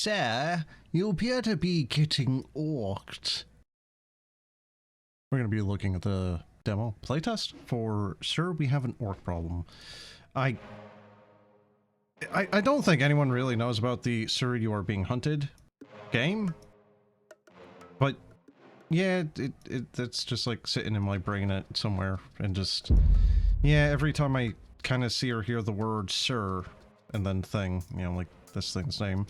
Sir, you appear to be getting orked. We're going to be looking at the demo playtest for Sir, we have an orc problem. I don't think anyone really knows about the Sir, you are being hunted game. But yeah, it's just like sitting in my brain at somewhere and just, yeah, every time I kind of see or hear the word Sir and then thing, you know, like this thing's name,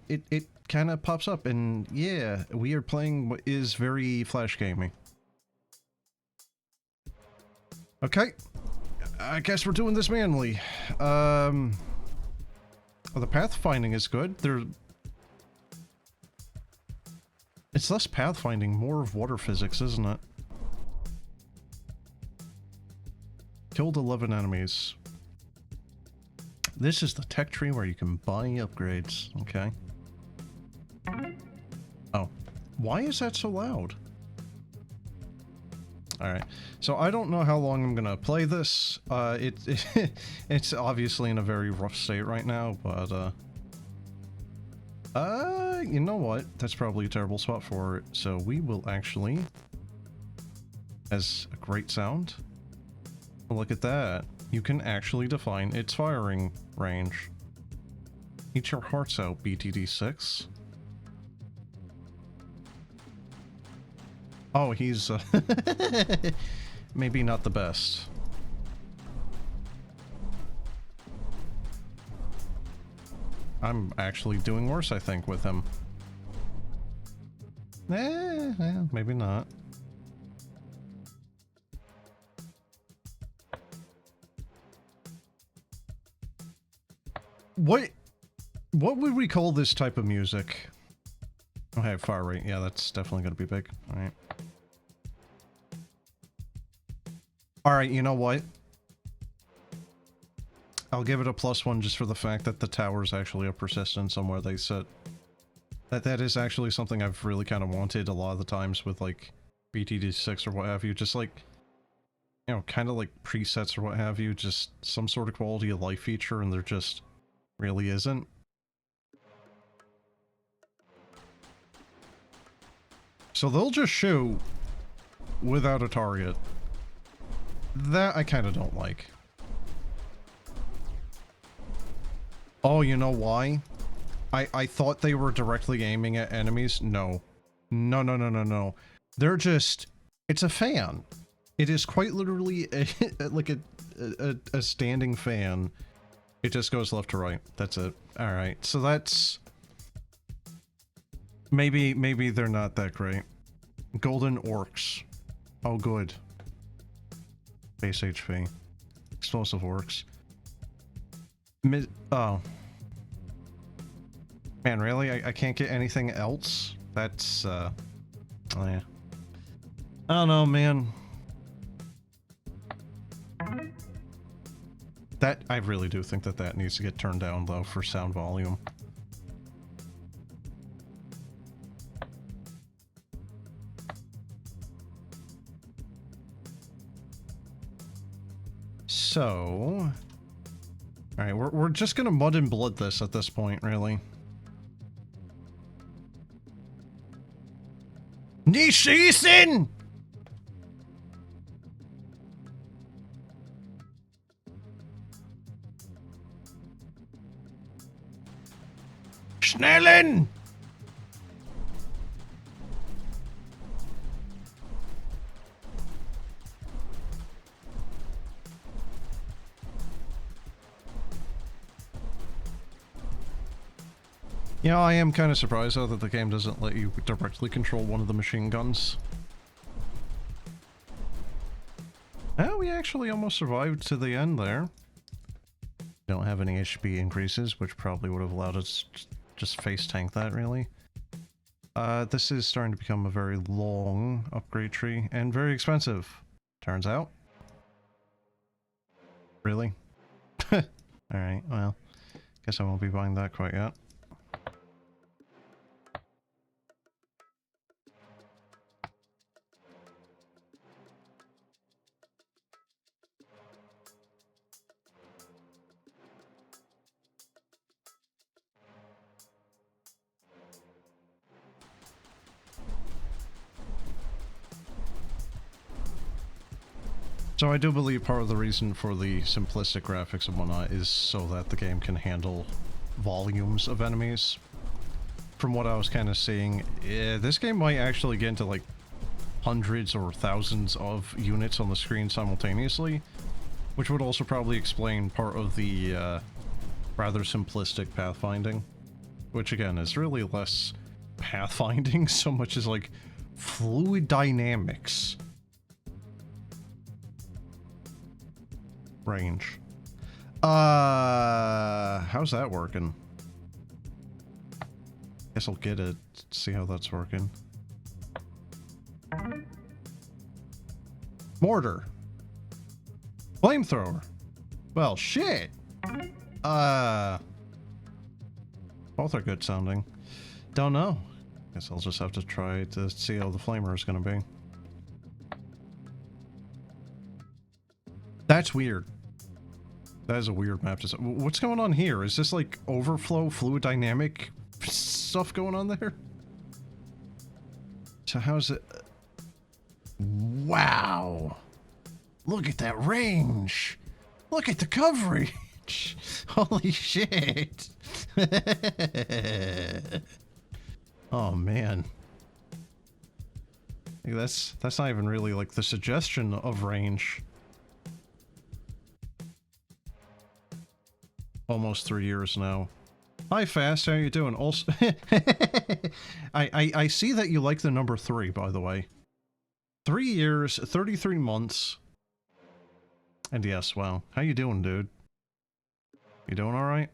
it kind of pops up, and yeah, we are playing what is very Flash gaming. Okay, I guess we're doing this manually. Oh, the pathfinding is good. It's less pathfinding, more of water physics, isn't it? Killed 11 enemies. This is the tech tree where you can buy upgrades. Okay. Oh. Why is that so loud? Alright. So I don't know how long I'm gonna play this. It's obviously in a very rough state right now, but you know what? That's probably a terrible spot for it. So we will actually, as a great sound, look at that. You can actually define its firing range. Eat your hearts out, BTD6. Oh, he's maybe not the best. I'm actually doing worse, I think, with him. Maybe not. What would we call this type of music? Okay, fire rate. Yeah, that's definitely going to be big. Alright. Alright, you know what? I'll give it a +1 just for the fact that the tower's actually a persistent somewhere they sit. That is actually something I've really kind of wanted a lot of the times with, like, BTD6 or what have you. Just, like, you know, kind of like presets or what have you. Just some sort of quality of life feature, and there just really isn't. So they'll just shoot without a target. That I kind of don't like. Oh, you know why? I thought they were directly aiming at enemies. No. No, no, no, no, no. They're just... It's a fan. It is quite literally like a standing fan. It just goes left to right. That's it. Alright, so that's... Maybe they're not that great. Golden orcs. Oh, good. Base HP. Explosive orcs. Oh. Man, really? I can't get anything else? That's, oh yeah. I don't know, man. That, I really do think that that needs to get turned down, though, for sound volume. So... Alright, we're just gonna mud and blood this at this point, really. Ni-schießen! Schnellen! You know, I am kind of surprised, though, that the game doesn't let you directly control one of the machine guns. Oh, we actually almost survived to the end there. Don't have any HP increases, which probably would have allowed us to just face tank that, really. This is starting to become a very long upgrade tree, and very expensive, turns out. Really? Alright, well, guess I won't be buying that quite yet. So I do believe part of the reason for the simplistic graphics and whatnot is so that the game can handle volumes of enemies. From what I was kind of seeing, this game might actually get into like hundreds or thousands of units on the screen simultaneously, which would also probably explain part of the rather simplistic pathfinding, which again is really less pathfinding so much as like fluid dynamics. Range. How's that working? Guess I'll get it, see how that's working. Mortar. Flamethrower. Well, shit. Both are good sounding. Don't know. Guess I'll just have to try to see how the flamer is gonna be. That's weird. That is a weird map design. What's going on here? Is this like overflow fluid dynamic stuff going on there? So how's it? Wow. Look at that range. Look at the coverage. Holy shit. Oh man. Like, that's not even really like the suggestion of range. Almost 3 years now. Hi Fast, how you doing? Also I see that you like the number 3, by the way. 3 years, 33 months. And yes, wow. How you doing, dude? You doing alright?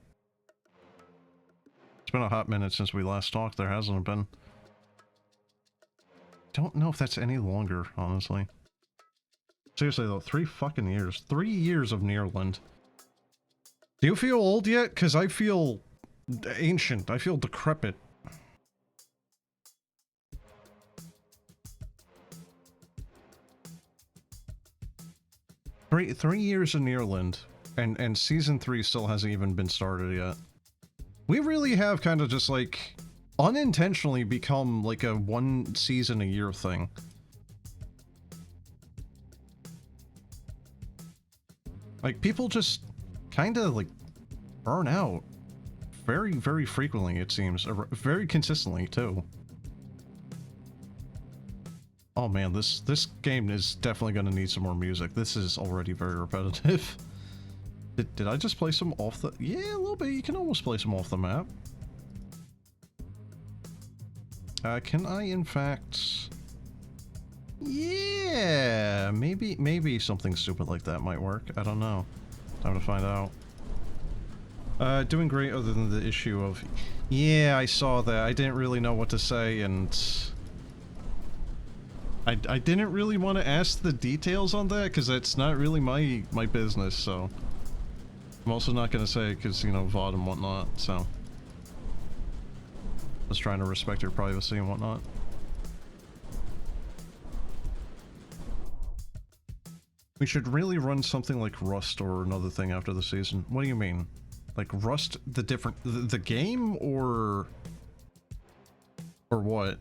It's been a hot minute since we last talked, there hasn't it been? Don't know if that's any longer, honestly. Seriously though, 3 fucking years. 3 years of Nearland. Do you feel old yet? Because I feel ancient. I feel decrepit. Three years in Nearland, and season 3 still hasn't even been started yet. We really have kind of just like unintentionally become like a 1 season a year thing. Like people just kind of like burn out very, very frequently, it seems. Very consistently, too. Oh man, this game is definitely going to need some more music. This is already very repetitive. Did I just play some off the... Yeah, a little bit. You can almost play some off the map. Can I, in fact... Yeah, maybe something stupid like that might work. I don't know. Time to find out. Doing great other than the issue of... Yeah, I saw that. I didn't really know what to say, and... I didn't really want to ask the details on that, because that's not really my business, so... I'm also not going to say it, because, you know, VOD and whatnot, so... Just trying to respect your privacy and whatnot. We should really run something like Rust or another thing after the season. What do you mean? Like Rust, the game, or what?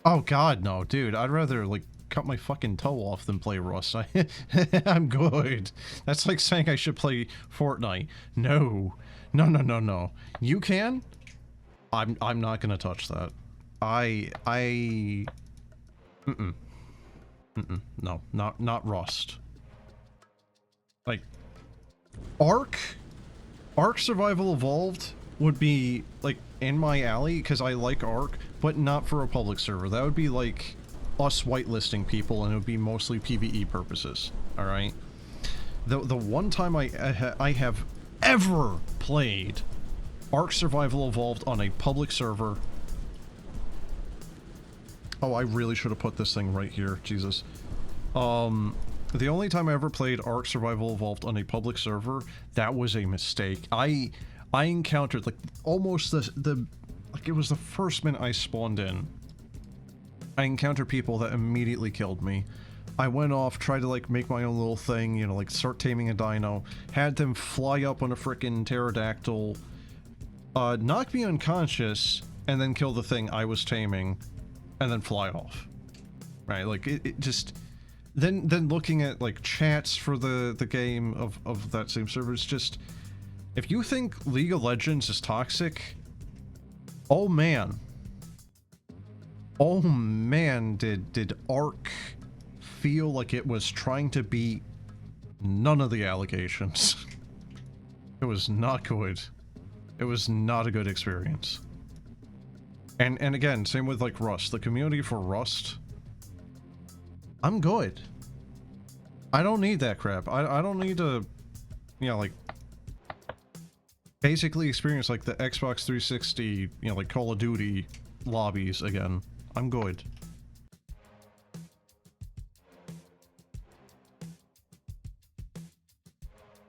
Oh god, no, dude, I'd rather like cut my fucking toe off than play Rust. I'm good. That's like saying I should play Fortnite. No. No. You can? I'm not gonna touch that. No, not Rust. Like, Ark Survival Evolved would be, like, in my alley, because I like Ark, but not for a public server. That would be, like, us whitelisting people, and it would be mostly PvE purposes, alright? The one time I have ever played Ark Survival Evolved on a public server... Oh, I really should have put this thing right here. Jesus. The only time I ever played Ark Survival Evolved on a public server, that was a mistake. I encountered, like, almost like, it was the first minute I spawned in. I encountered people that immediately killed me. I went off, tried to, like, make my own little thing, you know, like, start taming a dino. Had them fly up on a frickin' pterodactyl. knock me unconscious, and then kill the thing I was taming, and then fly off. Right, like, it just... Then looking at, like, chats for the game of that same server, it's just... If you think League of Legends is toxic, oh man. Oh man, did Ark feel like it was trying to beat none of the allegations. It was not good. It was not a good experience. And again, same with like Rust. The community for Rust, I'm good. I don't need that crap. I don't need to, you know, like, basically experience like the Xbox 360, you know, like Call of Duty lobbies again. I'm good.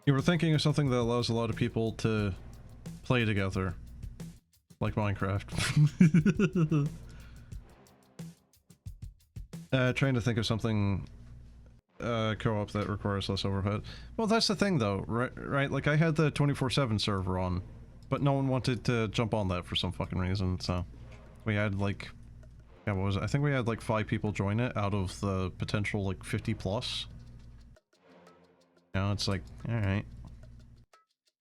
You were thinking of something that allows a lot of people to play together. Like Minecraft. Trying to think of something co-op that requires less overhead. Well, that's the thing though, right? Like I had the 24/7 server on, but no one wanted to jump on that for some fucking reason, so we had like, yeah, what was it? I think we had like 5 people join it out of the potential like 50 plus. You know, it's like, alright.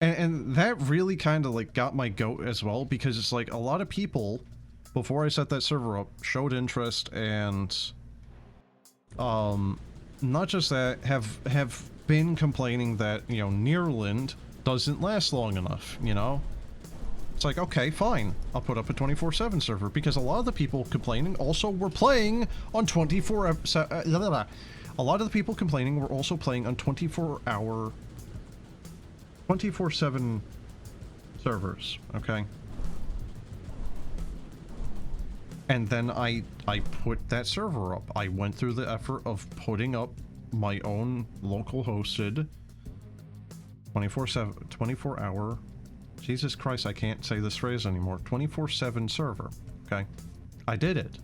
And that really kind of like got my goat as well, because it's like a lot of people, before I set that server up, showed interest and, not just that, have been complaining that, you know, Nearland doesn't last long enough, you know? It's like, okay, fine, I'll put up a 24/7 server, because a lot of the people complaining also were playing on 24/7, a lot of the people complaining were also playing on 24/7 servers, okay? And then I put that server up. I went through the effort of putting up my own local hosted 24/7, 24-hour, Jesus Christ, I can't say this phrase anymore, 24/7 server, okay? I did it.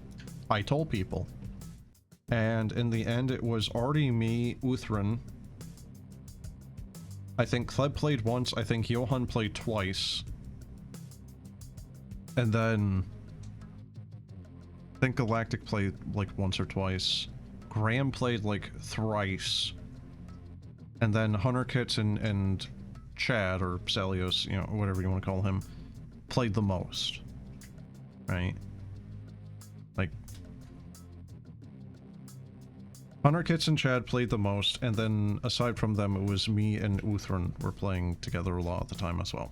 I told people. And in the end, it was already me, Uthran. I think Kleb played once, I think Johan played twice. And then I think Galactic played like once or twice. Graham played like thrice. And then Hunter Kits and Chad, or Salios, you know, whatever you want to call him, played the most. Right? Like, Hunter Kits and Chad played the most, and then aside from them, it was me and Uthran were playing together a lot at the time as well.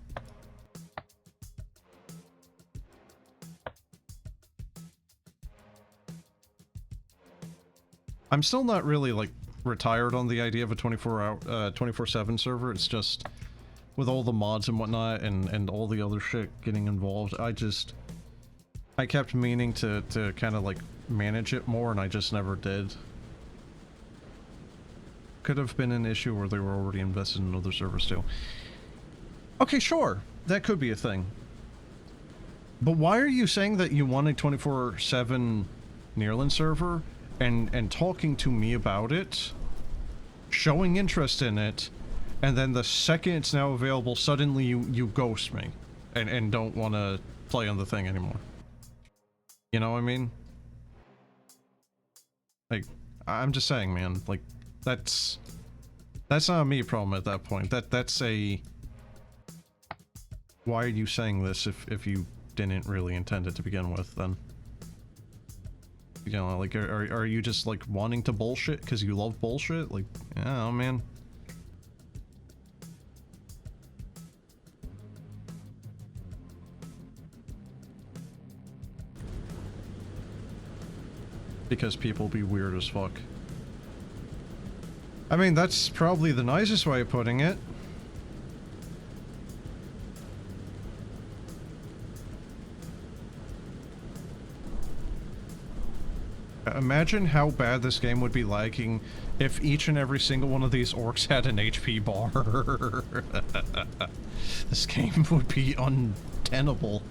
I'm still not really, like, retired on the idea of a 24/7 server. It's just, with all the mods and whatnot, and all the other shit getting involved, I kept meaning to kind of, like, manage it more, and I just never did. Could have been an issue where they were already invested in other servers too. Okay, sure. That could be a thing. But why are you saying that you want a 24/7 Nearland server and talking to me about it, showing interest in it, and then the second it's now available, suddenly you ghost me and don't want to play on the thing anymore? You know what I mean? Like, I'm just saying, man, like, that's not a me problem at that point. That's a, why are you saying this if you didn't really intend it to begin with, then? You know, like, are you just, like, wanting to bullshit because you love bullshit? Like, oh, man. Because people be weird as fuck. I mean, that's probably the nicest way of putting it. Imagine how bad this game would be lagging if each and every single one of these orcs had an HP bar. This game would be untenable.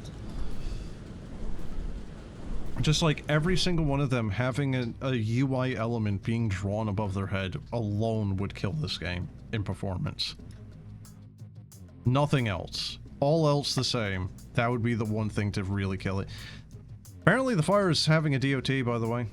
Just like every single one of them having a UI element being drawn above their head alone would kill this game in performance. Nothing else. all else the same, that would be the one thing to really kill it. Apparently the fire is having a DOT, by the way.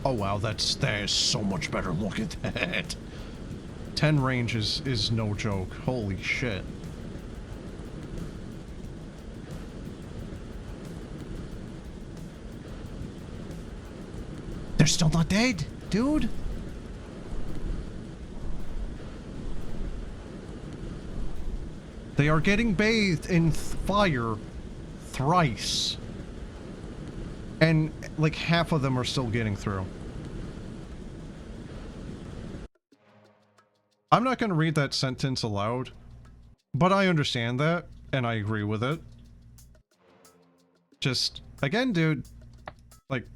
Oh wow, that is so much better. Look at that. 10 range is no joke. Holy shit. They're still not dead, dude. They are getting bathed in fire thrice. And like half of them are still getting through. I'm not going to read that sentence aloud, but I understand that, and I agree with it. Just, again, dude, like,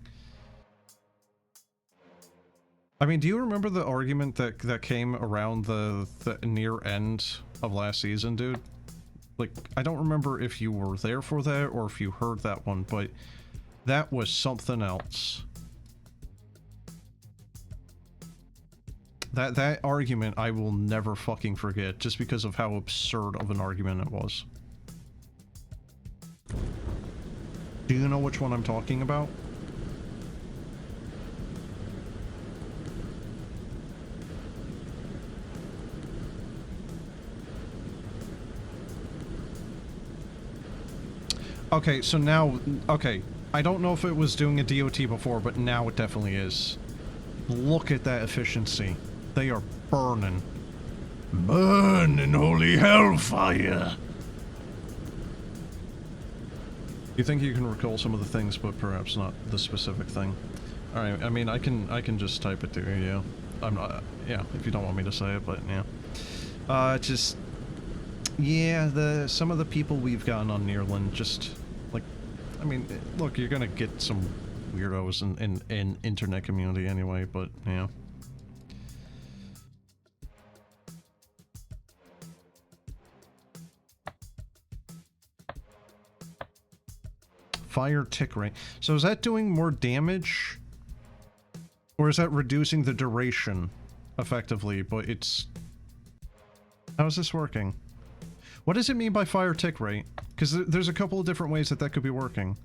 I mean, do you remember the argument that came around the near end of last season, dude? Like, I don't remember if you were there for that or if you heard that one, but that was something else. That argument I will never fucking forget, just because of how absurd of an argument it was. Do you know which one I'm talking about? Okay, so now, okay, I don't know if it was doing a DOT before, but now it definitely is. Look at that efficiency. They are burning. Burn in holy hellfire! You think you can recall some of the things, but perhaps not the specific thing. Alright, I mean, I can just type it to you, yeah. I'm not, yeah, if you don't want me to say it, but yeah. Just, yeah, some of the people we've gotten on Nearland, just, like, I mean, look, you're gonna get some weirdos in internet community anyway, but, yeah. Fire tick rate. So is that doing more damage? Or is that reducing the duration effectively? But it's... How is this working? What does it mean by fire tick rate? Because there's a couple of different ways that could be working.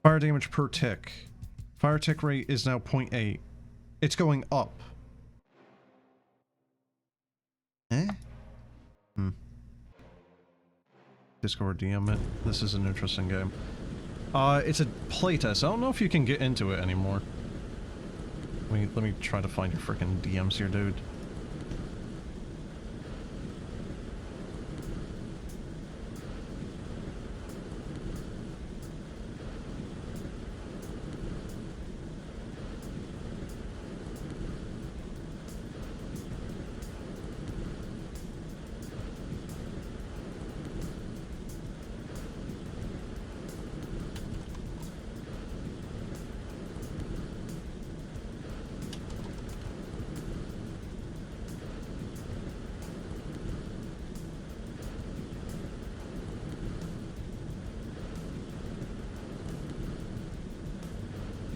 Fire damage per tick. Fire tick rate is now 0.8. It's going up. Eh? Hmm. Discord DM it. This is an interesting game. It's a playtest. I don't know if you can get into it anymore. Let me try to find your frickin' DMs here, dude.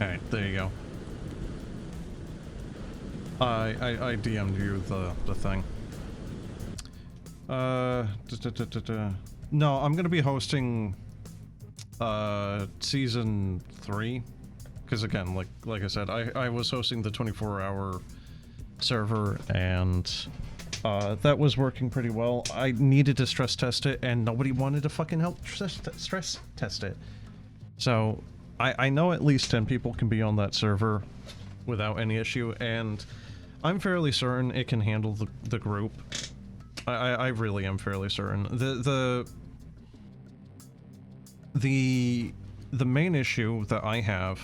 Alright, there you go. I DM'd you the thing. No, I'm gonna be hosting season 3. Because again, like I said, I was hosting the 24-hour server and that was working pretty well. I needed to stress test it and nobody wanted to fucking help stress test it. So I know at least 10 people can be on that server without any issue, and I'm fairly certain it can handle the group. I really am fairly certain. The main issue that I have,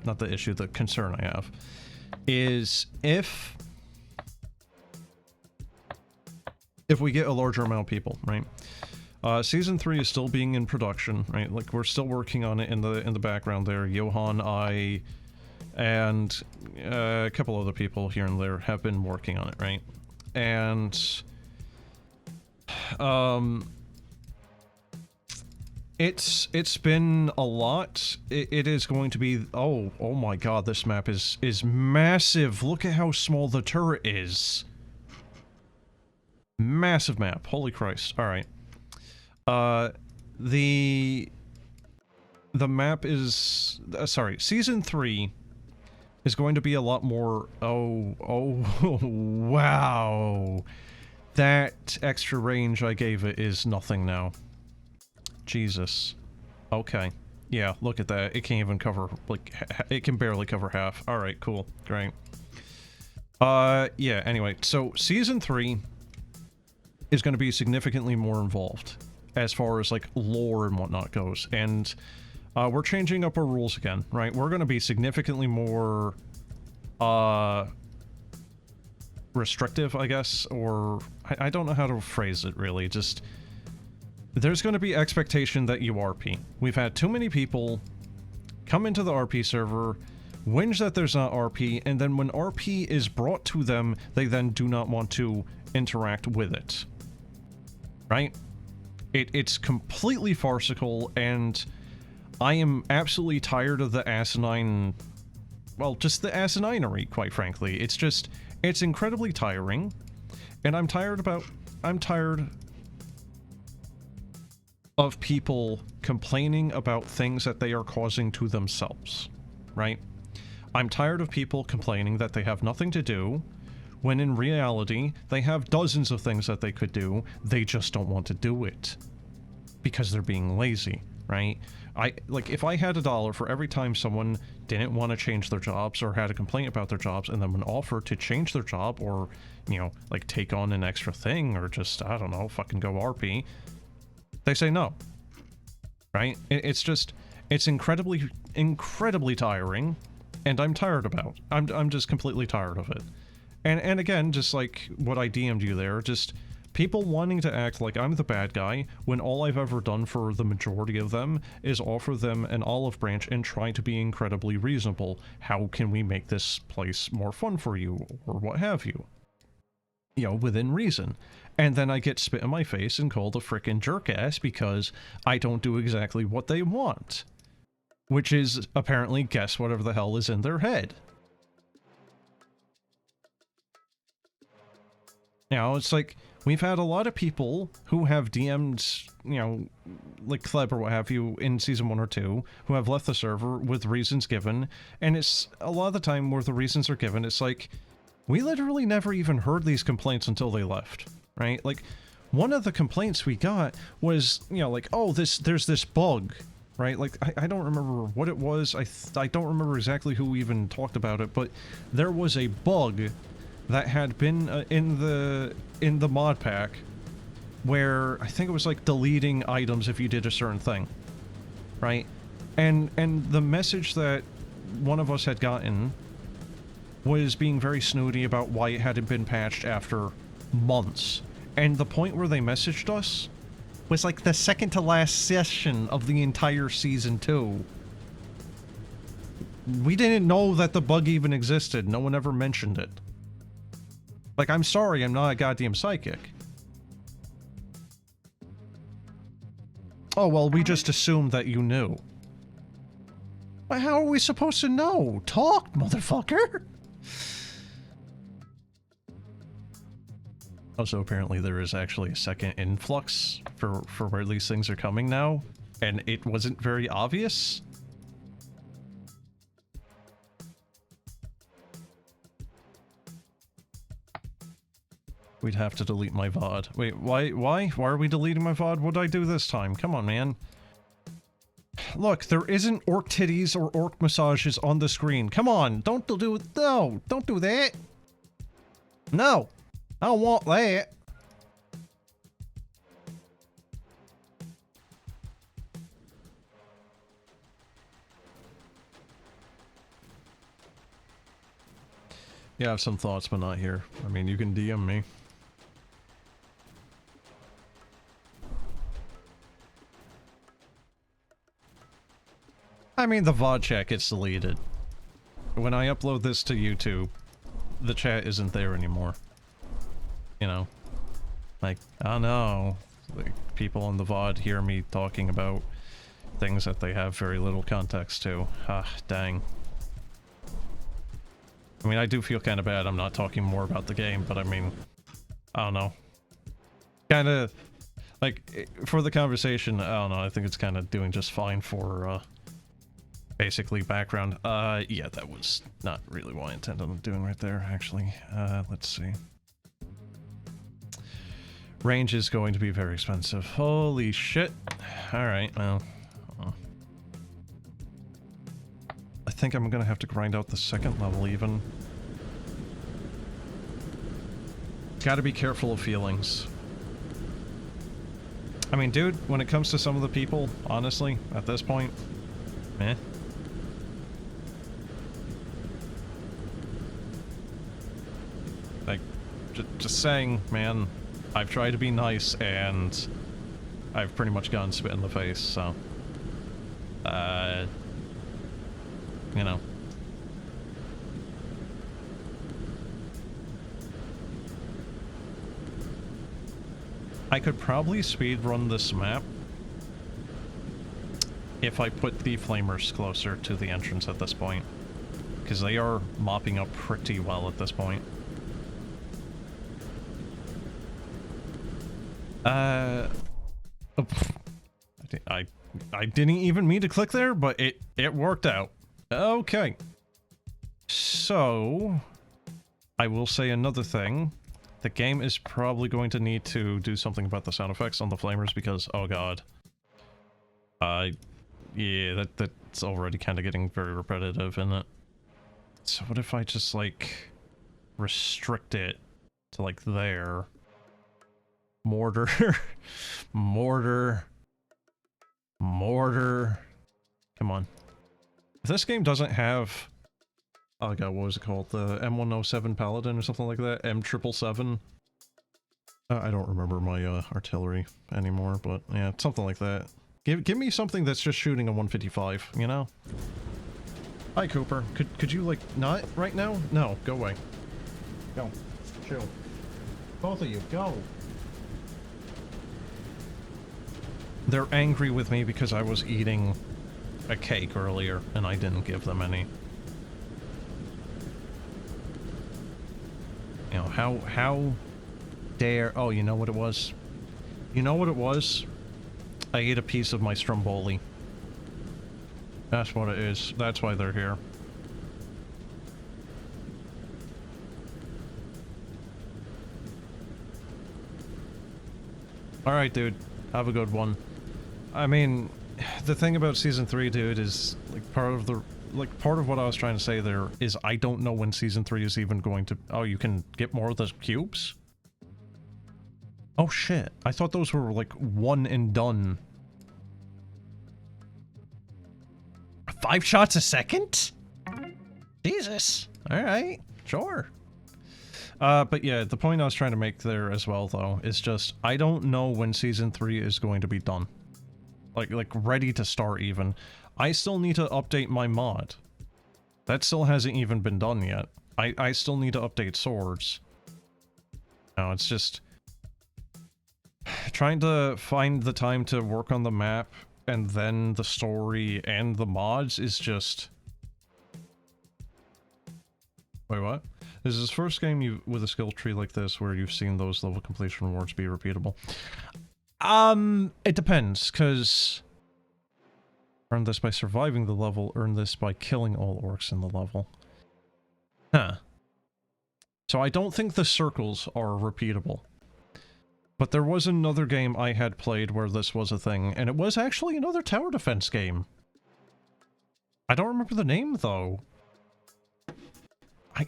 not the issue, the concern I have, is if we get a larger amount of people, right? Season 3 is still being in production, right? Like, we're still working on it in the background there. Johan, I, and a couple other people here and there have been working on it, right? And It's been a lot. It is going to be... Oh my god, this map is massive. Look at how small the turret is. Massive map. Holy Christ. Alright. The map is... sorry, Season 3 is going to be a lot more... Oh, wow. That extra range I gave it is nothing now. Jesus. Okay. Yeah, look at that. It can't even cover, like, it can barely cover half. Alright, cool. Great. Yeah, anyway. So, Season 3 is going to be significantly more involved as far as, like, lore and whatnot goes. And, we're changing up our rules again, right? We're going to be significantly more, restrictive, I guess, or... I don't know how to phrase it, really. Just... There's going to be expectation that you RP. We've had too many people come into the RP server, whinge that there's not RP, and then when RP is brought to them, they then do not want to interact with it. Right? It's completely farcical, and I am absolutely tired of the asinine... Well, just the asininery, quite frankly. It's just... It's incredibly tiring, and I'm tired of people complaining about things that they are causing to themselves, right? I'm tired of people complaining that they have nothing to do, when in reality, they have dozens of things that they could do, they just don't want to do it. Because they're being lazy, right? Like, if I had $1 for every time someone didn't want to change their jobs or had a complaint about their jobs, and then when offered to change their job or, you know, like, take on an extra thing or just, I don't know, fucking go RP, they say no. Right? It's just, it's incredibly tiring, and I'm tired about. I'm just completely tired of it. And again, just like what I DM'd you there, just people wanting to act like I'm the bad guy when all I've ever done for the majority of them is offer them an olive branch and try to be incredibly reasonable. How can we make this place more fun for you, or what have you? You know, within reason. And then I get spit in my face and called a frickin' jerk-ass because I don't do exactly what they want. Which is, apparently, guess whatever the hell is in their head. Now, it's like, we've had a lot of people who have DM'd, you know, like Kleb or what have you, in Season 1 or 2, who have left the server with reasons given, and it's, a lot of the time where the reasons are given, it's like, we literally never even heard these complaints until they left. Right? Like, one of the complaints we got was, you know, like, oh, there's this bug, right? Like, I don't remember what it was. I don't remember exactly who even talked about it, but there was a bug that had been in the mod pack where I think it was like deleting items if you did a certain thing, right? And the message that one of us had gotten was being very snooty about why it hadn't been patched after months. And the point where they messaged us was like the second to last session of the entire Season 2. We didn't know that the bug even existed. No one ever mentioned it. Like, I'm sorry, I'm not a goddamn psychic. Oh, well, we just assumed that you knew. Well, how are we supposed to know? Talk, motherfucker! Also, apparently there is actually a second influx for where these things are coming now, and it wasn't very obvious. We'd have to delete my VOD. Wait, why? Why are we deleting my VOD? What'd I do this time? Come on, man. Look, there isn't orc titties or orc massages on the screen. Come on, don't do it. No, don't do that. No. I don't want that. Yeah, I have some thoughts, but not here. I mean, you can DM me. I mean, the VOD chat gets deleted. When I upload this to YouTube, the chat isn't there anymore. You know? Like, I don't know. Like, people on the VOD hear me talking about things that they have very little context to. Ah, dang. I mean, I do feel kind of bad I'm not talking more about the game, but I mean, I don't know. Kind of, like, for the conversation, I don't know, I think it's kind of doing just fine for, basically background. Yeah, that was not really what I intended on doing right there, actually. Let's see. Range is going to be very expensive. Holy shit. Alright, well. I think I'm gonna have to grind out the second level even. Gotta be careful of feelings. I mean, dude, when it comes to some of the people, honestly, at this point, eh. Like, just saying, man, I've tried to be nice, and I've pretty much gotten spit in the face, so... you know. I could probably speedrun this map if I put the flamers closer to the entrance at this point, because they are mopping up pretty well at this point. I didn't even mean to click there, but it worked out. Okay. So, I will say another thing. The game is probably going to need to do something about the sound effects on the flamers because, oh god. Yeah, that's already kind of getting very repetitive, isn't it? So what if I just, like, restrict it to, like, there? Mortar. Mortar. Mortar. Come on. If this game doesn't have... Oh god, what was it called? The M107 Paladin or something like that? M777? I don't remember my artillery anymore, but yeah, something like that. Give me something that's just shooting a 155, you know? Hi, Cooper. Could you, like, not right now? No, go away. Go. Chill. Both of you, go! They're angry with me because I was eating a cake earlier, and I didn't give them any. You know, how dare... Oh, you know what it was? You know what it was? I ate a piece of my stromboli. That's what it is. That's why they're here. Alright, dude. Have a good one. I mean, the thing about Season 3, dude, is, like, part of what I was trying to say there is I don't know when Season 3 is even going to... Oh, you can get more of those cubes? Oh shit, I thought those were, like, one and done. 5 shots a second? Jesus. Alright, sure. But yeah, the point I was trying to make there as well, though, is just, I don't know when Season 3 is going to be done. Like, ready to start, even. I still need to update my mod. That still hasn't even been done yet. I still need to update swords. No, it's just... trying to find the time to work on the map, and then the story and the mods is just... Wait, what? This is the first game with a skill tree like this where you've seen those level completion rewards be repeatable. It depends, because... Earn this by surviving the level, earn this by killing all orcs in the level. Huh. So I don't think the circles are repeatable. But there was another game I had played where this was a thing, and it was actually another tower defense game. I don't remember the name, though.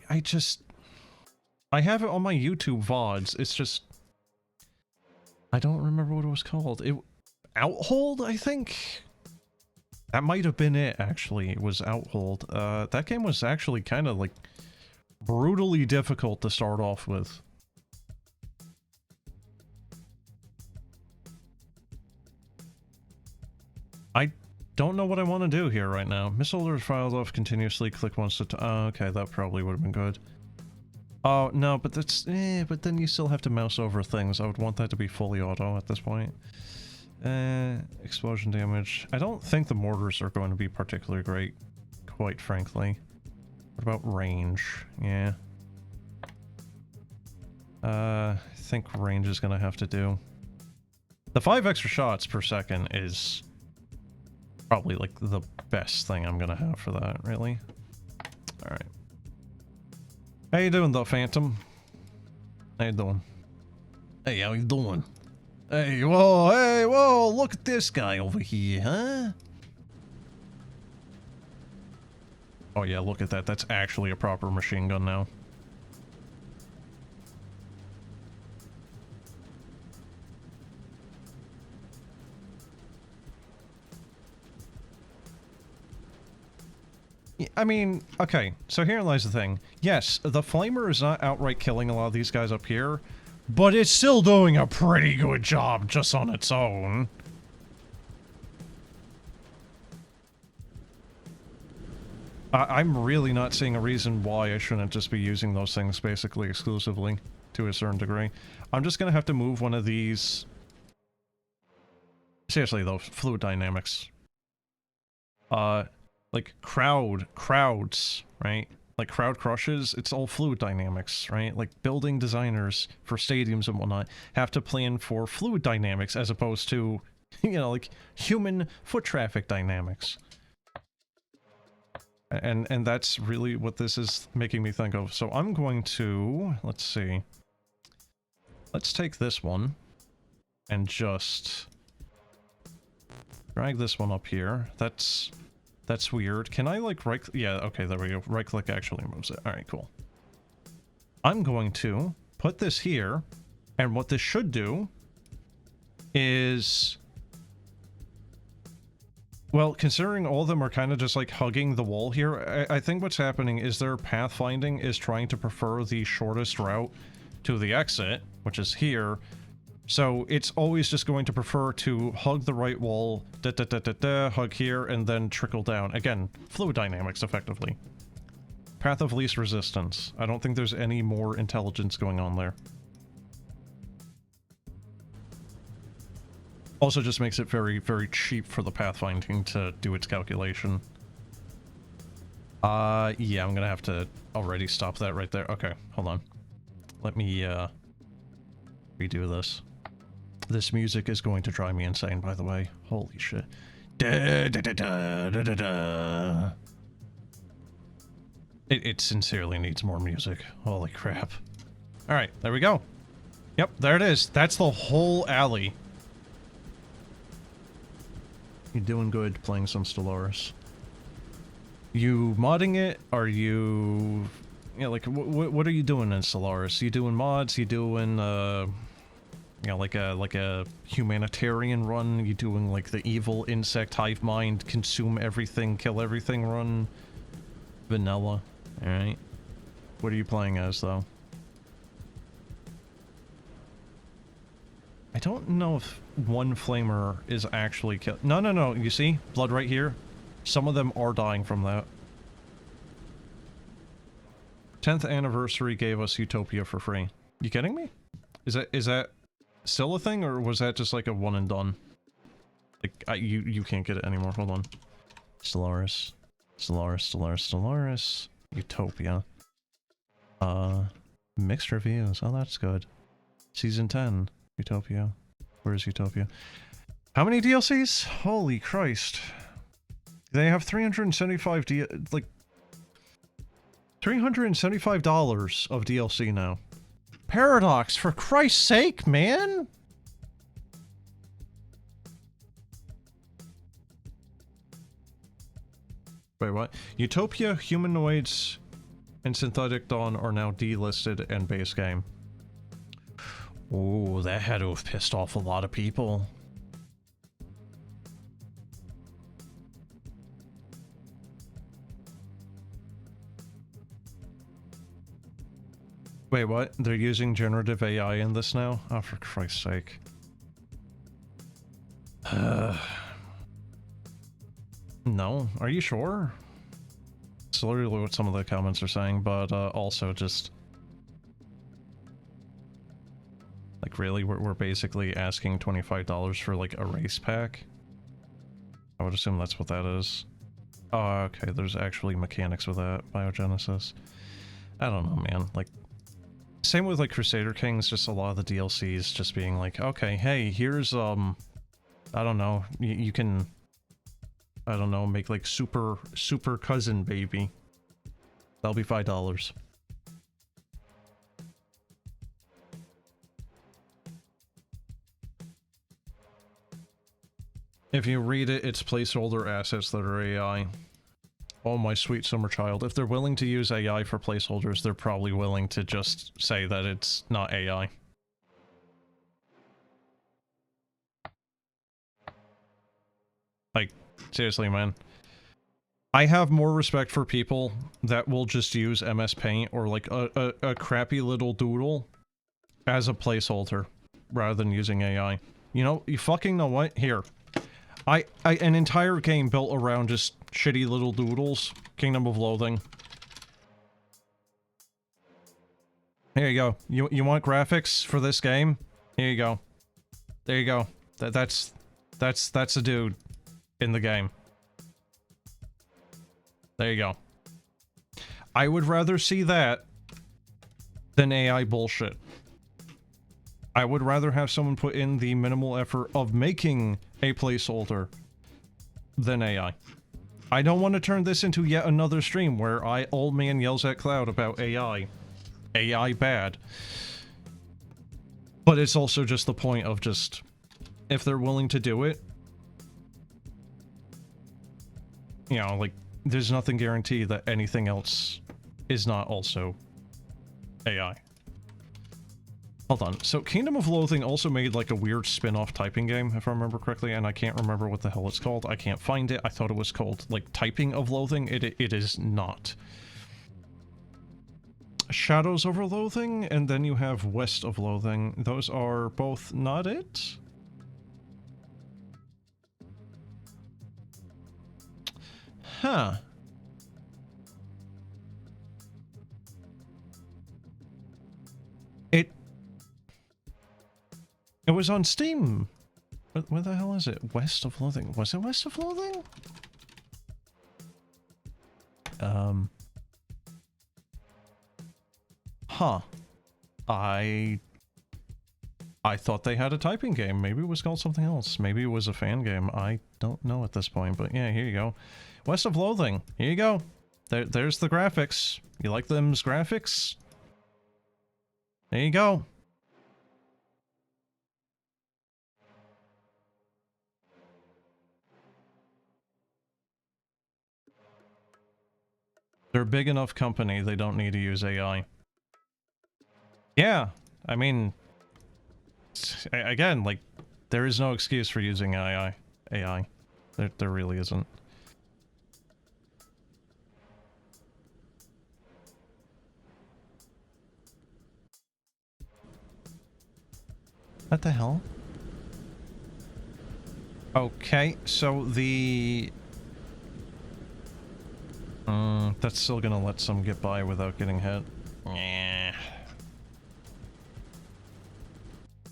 I just... I have it on my YouTube VODs, it's just... I don't remember what it was called. Outhold, I think? That might have been it, actually. It was Outhold. That game was actually kind of, like, brutally difficult to start off with. I don't know what I want to do here right now. Missile is filed off continuously, click once to... Oh, okay, that probably would have been good. Oh, no, but that's... but then you still have to mouse over things. I would want that to be fully auto at this point. Explosion damage. I don't think the mortars are going to be particularly great, quite frankly. What about range? Yeah. I think range is gonna have to do. The 5 extra shots per second is probably like the best thing I'm gonna have for that, really. Alright. How you doing though, Phantom? How you doing? Hey, how you doing? Hey, whoa, look at this guy over here, huh? Oh yeah, look at that. That's actually a proper machine gun now. I mean, okay, so here lies the thing. Yes, the Flamer is not outright killing a lot of these guys up here, but it's still doing a pretty good job just on its own. I'm really not seeing a reason why I shouldn't just be using those things basically exclusively to a certain degree. I'm just gonna have to move one of these... Seriously though, fluid dynamics. Like crowds, right? Like crowd crushes, it's all fluid dynamics, right? Like building designers for stadiums and whatnot have to plan for fluid dynamics as opposed to, you know, like human foot traffic dynamics. And that's really what this is making me think of. So I'm going to, let's see. Let's take this one and just drag this one up here. That's weird. Can I like right... Yeah, okay, there we go. Right click actually moves it. Alright, cool. I'm going to put this here, and what this should do is... Well, considering all of them are kind of just like hugging the wall here, I think what's happening is their pathfinding is trying to prefer the shortest route to the exit, which is here. So it's always just going to prefer to hug the right wall, hug here, and then trickle down. Again, fluid dynamics, effectively. Path of least resistance. I don't think there's any more intelligence going on there. Also just makes it very, very cheap for the pathfinding to do its calculation. Yeah, I'm gonna have to already stop that right there. Okay, hold on. Let me, redo this. This music is going to drive me insane, by the way. Holy shit. It sincerely needs more music. Holy crap. Alright, there we go. Yep, there it is. That's the whole alley. You're doing good playing some Stellaris. You modding it? Are you... Yeah, like, what are you doing in Stellaris? You doing mods? You doing, you know, like a humanitarian run? You doing, like, the evil insect hive mind, consume everything, kill everything run? Vanilla. Alright. What are you playing as, though? I don't know if one flamer is actually kill- No, you see? Blood right here? Some of them are dying from that. 10th anniversary gave us Utopia for free. You kidding me? Is that still a thing, or was that just like a one and done? Like, you can't get it anymore. Hold on. Stellaris. Utopia. Mixed reviews. Oh, that's good. Season 10. Utopia. Where's Utopia? How many DLCs? Holy Christ. They have 375 like $375 of DLC now. Paradox, for Christ's sake, man! Wait, what? Utopia, Humanoids, and Synthetic Dawn are now delisted and base game. Ooh, that had to have pissed off a lot of people. Wait, what? They're using generative AI in this now? Oh, for Christ's sake. No, are you sure? It's literally what some of the comments are saying, but also just... Like, really? We're basically asking $25 for, like, a race pack? I would assume that's what that is. Oh, okay, there's actually mechanics with that. Biogenesis. I don't know, man. Like, same with, like, Crusader Kings, just a lot of the DLCs just being like, okay, hey, here's, I don't know, you can, I don't know, make, like, super cousin baby. That'll be $5. If you read it, it's placeholder assets that are AI. Oh, my sweet summer child. If they're willing to use AI for placeholders, they're probably willing to just say that it's not AI. Like, seriously, man. I have more respect for people that will just use MS Paint or, like, a crappy little doodle as a placeholder rather than using AI. You know, you fucking know what? Here. An entire game built around just shitty little doodles. Kingdom of Loathing. Here you go. You want graphics for this game? Here you go. There you go. That's a dude in the game. There you go. I would rather see that than AI bullshit. I would rather have someone put in the minimal effort of making a placeholder than AI. I don't want to turn this into yet another stream where old man yells at Cloud about AI. AI bad. But it's also just the point of just, if they're willing to do it, you know, like, there's nothing guaranteed that anything else is not also AI. Hold on, so Kingdom of Loathing also made like a weird spin-off typing game, if I remember correctly, and I can't remember what the hell it's called. I can't find it. I thought it was called, like, Typing of Loathing. It is not. Shadows over Loathing, and then you have West of Loathing. Those are both not it? Huh. It was on Steam. Where the hell is it? West of Loathing. Was it West of Loathing? Huh. I thought they had a typing game. Maybe it was called something else. Maybe it was a fan game. I don't know at this point, but yeah, here you go. West of Loathing. Here you go. There's the graphics. You like them's graphics? There you go. They're a big enough company, they don't need to use AI. Yeah, I mean, again, like, there is no excuse for using AI. There really isn't. What the hell? Okay, so the... that's still gonna let some get by without getting hit. Yeah.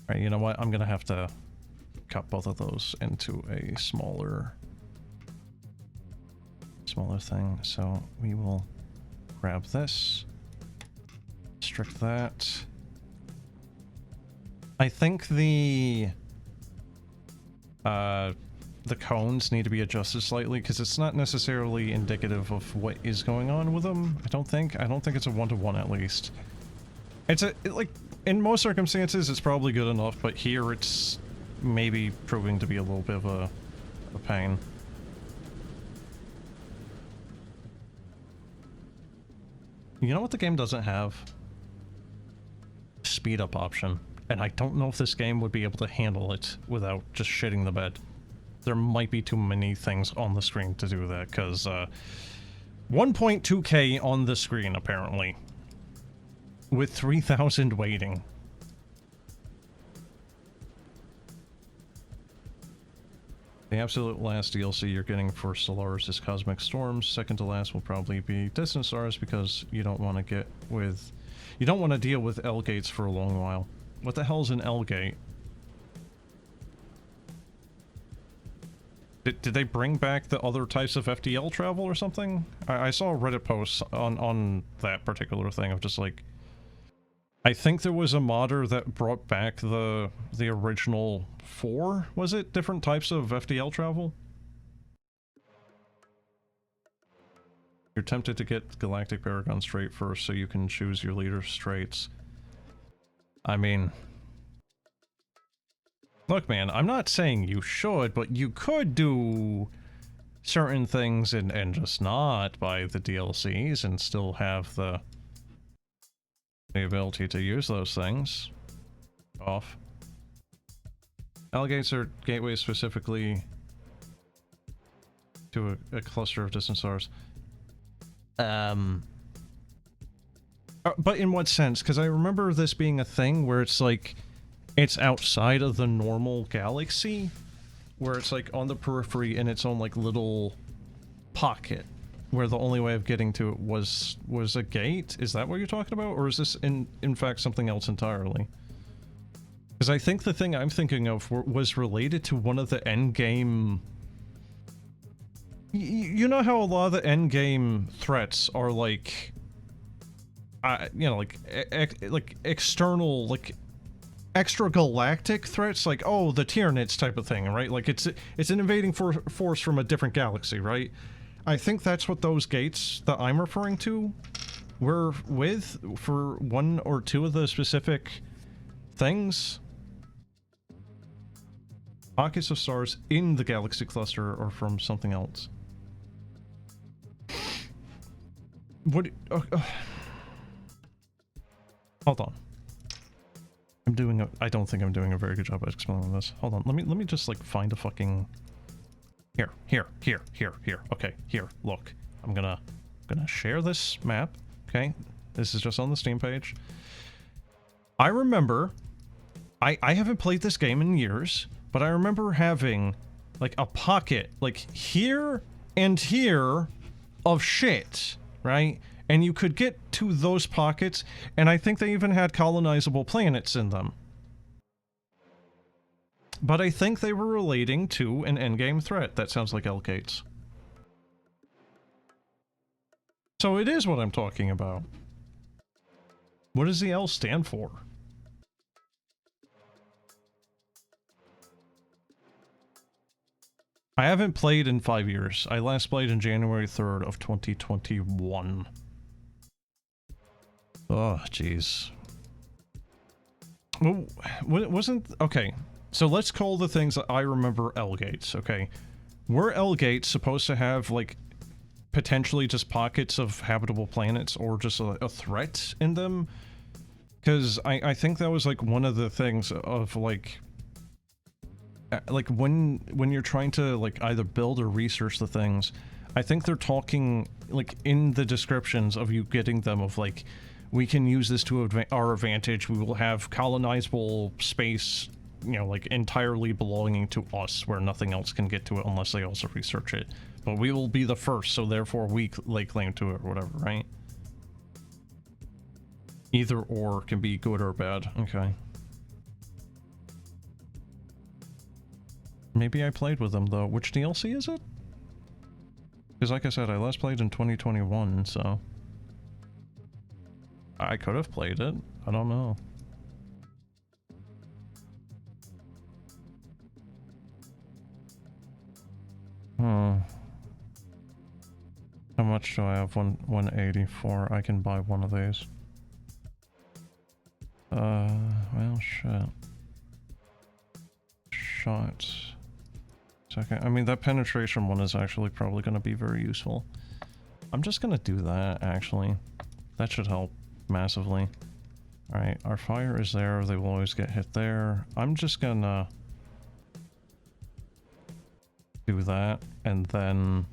Alright, you know what? I'm gonna have to cut both of those into a smaller thing. So we will grab this, restrict that. I think the cones need to be adjusted slightly because it's not necessarily indicative of what is going on with them. I don't think it's a one-to-one at least. It's like, in most circumstances it's probably good enough, but here it's maybe proving to be a little bit of a pain. You know what the game doesn't have? Speed up option. And I don't know if this game would be able to handle it without just shitting the bed. There might be too many things on the screen to do that, because 1.2K on the screen, apparently. With 3,000 waiting. The absolute last DLC you're getting for Stellaris is Cosmic Storms. Second to last will probably be Distant Stars, because you don't want to deal with L gates for a long while. What the hell's an L-gate? Did they bring back the other types of FTL travel or something? I saw a Reddit post on that particular thing of just like... I think there was a modder that brought back the original 4, was it? Different types of FTL travel? You're tempted to get Galactic Paragon straight first so you can choose your leader straights. I mean... Look, man, I'm not saying you should, but you could do certain things and just not buy the DLCs and still have the ability to use those things off. L-gates are gateways specifically to a cluster of distant stars. But in what sense? Because I remember this being a thing where it's like, it's outside of the normal galaxy, where it's like on the periphery in its own like little pocket, where the only way of getting to it was a gate. Is that what you're talking about, or is this in fact something else entirely? Because I think the thing I'm thinking of was related to one of the endgame. You know how a lot of the endgame threats are like, you know, like external, like extragalactic threats, like, oh, the Tyranids type of thing, right? Like it's an invading force from a different galaxy, right? I think that's what those gates that I'm referring to were with for one or two of the specific things. Pockets of stars in the galaxy cluster or from something else. What? Hold on. I don't think I'm doing a very good job at explaining this. Hold on. Let me just like find a fucking. Here. Okay, here. Look, I'm gonna share this map. Okay, this is just on the Steam page. I remember. I haven't played this game in years, but I remember having like a pocket like here and here of shit, right? And you could get to those pockets, and I think they even had colonizable planets in them. But I think they were relating to an endgame threat. That sounds like L-gates. So it is what I'm talking about. What does the L stand for? I haven't played in 5 years. I last played in January 3rd of 2021. Oh, jeez. Well, wasn't... Okay, so let's call the things that I remember L-gates, okay? Were L-gates supposed to have, like, potentially just pockets of habitable planets or just a threat in them? Because I think that was, like, one of the things of, like, when you're trying to, like, either build or research the things, I think they're talking, like, in the descriptions of you getting them of, like, we can use this to our advantage. We will have colonizable space, you know, like entirely belonging to us, where nothing else can get to it unless they also research it. But we will be the first, so therefore we lay claim to it or whatever, right? Either or can be good or bad. Okay. Maybe I played with them though. Which DLC is it? Because like I said, I last played in 2021, so... I could have played it. I don't know. How much do I have? 184. I can buy one of these. Well, shit. Shots. Second. I mean, that penetration one is actually probably going to be very useful. I'm just going to do that, actually. That should help massively. Alright, our fire is there. They will always get hit there. I'm just gonna do that, and then...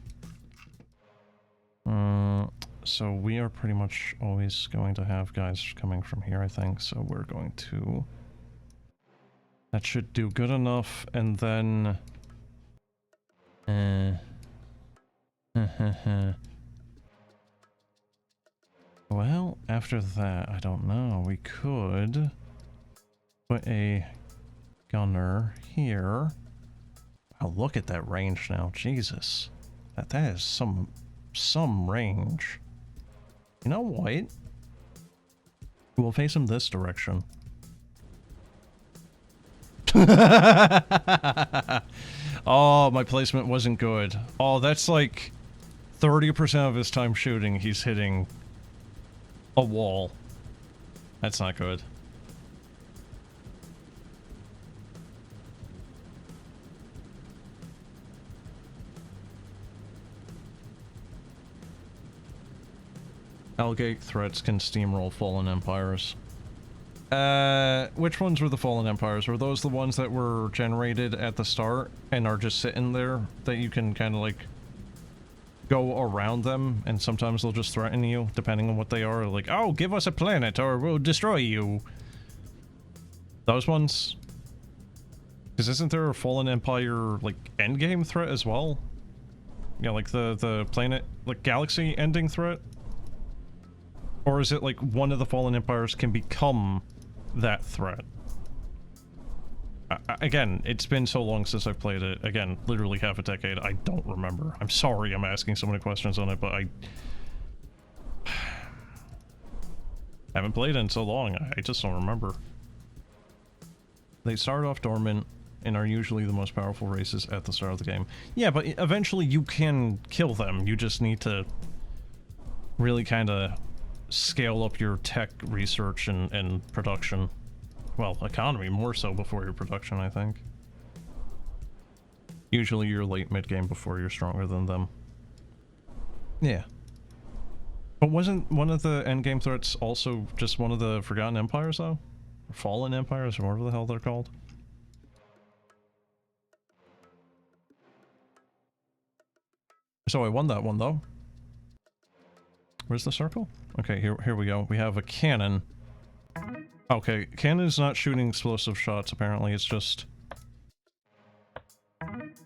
so we are pretty much always going to have guys coming from here, I think. So we're going to... That should do good enough, and then... Well, after that, I don't know. We could... Put a gunner here. Oh, look at that range now. Jesus. That is some range. You know what? We'll face him this direction. Oh, my placement wasn't good. Oh, that's like 30% of his time shooting, he's hitting a wall. That's not good. Algate threats can steamroll fallen empires. Which ones were the fallen empires? Were those the ones that were generated at the start and are just sitting there that you can kind of like go around them, and sometimes they'll just threaten you depending on what they are, like, oh, give us a planet or we'll destroy you. Those ones? Because isn't there a fallen empire like endgame threat as well? Yeah, like the planet, like galaxy ending threat? Or is it like one of the fallen empires can become that threat? Again, it's been so long since I've played it. Again, literally half a decade. I don't remember. I'm sorry I'm asking so many questions on it, but I haven't played it in so long. I just don't remember. They start off dormant and are usually the most powerful races at the start of the game. Yeah, but eventually you can kill them. You just need to really kind of scale up your tech research and production. Well, economy more so before your production, I think. Usually you're late mid-game before you're stronger than them. Yeah. But wasn't one of the endgame threats also just one of the Forgotten Empires, though? Or Fallen Empires, or whatever the hell they're called? So I won that one, though. Where's the circle? Okay, here we go. We have a cannon. Okay, cannon's not shooting explosive shots, apparently. It's just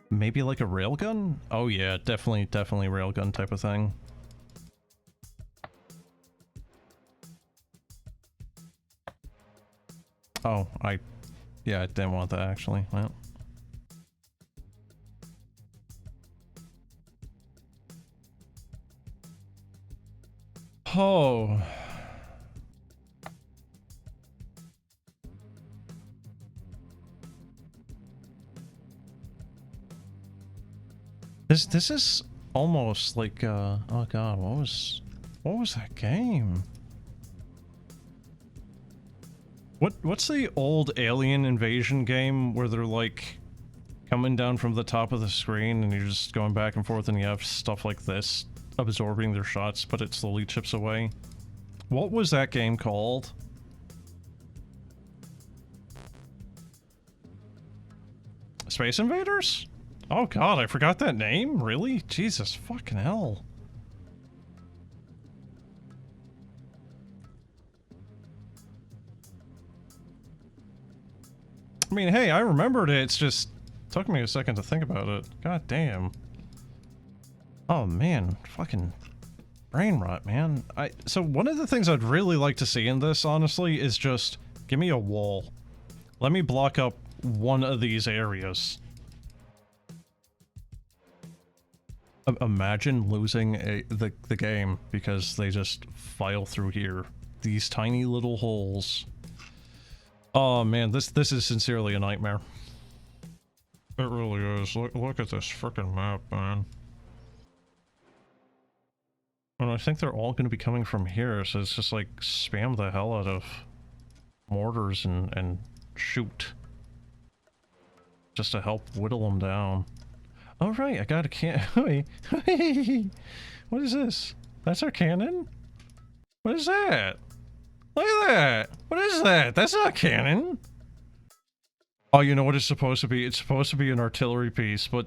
maybe like a railgun? Oh yeah, definitely railgun type of thing. Oh, yeah, I didn't want that actually. Well. Oh. This is almost like oh god, what was that game? What's the old alien invasion game where they're like coming down from the top of the screen and you're just going back and forth and you have stuff like this absorbing their shots, but it slowly chips away? What was that game called? Space Invaders? Oh god, I forgot that name? Really? Jesus fucking hell. I mean, hey, I remembered it, it's just took me a second to think about it. God damn. Oh man, fucking brain rot, man. So one of the things I'd really like to see in this, honestly, is just give me a wall. Let me block up one of these areas. Imagine losing the game because they just file through here. These tiny little holes. Oh man, this is sincerely a nightmare. It really is. Look at this frickin' map, man. And I think they're all going to be coming from here, so it's just like spam the hell out of mortars and shoot. Just to help whittle them down. Oh right, I got a cannon. What is this? That's our cannon? What is that? Look at that! What is that? That's not a cannon! Oh, you know what it's supposed to be? It's supposed to be an artillery piece, but...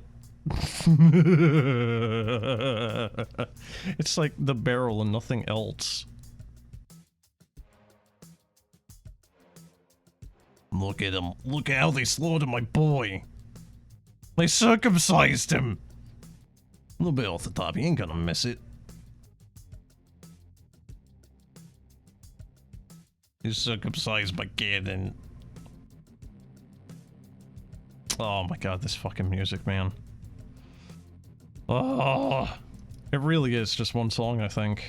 It's like the barrel and nothing else. Look at him. Look at how they slaughtered my boy. They circumcised him. A little bit off the top. He ain't gonna miss it. You circumcised my cannon. Oh my god, this fucking music, man. Oh, it really is just one song, I think.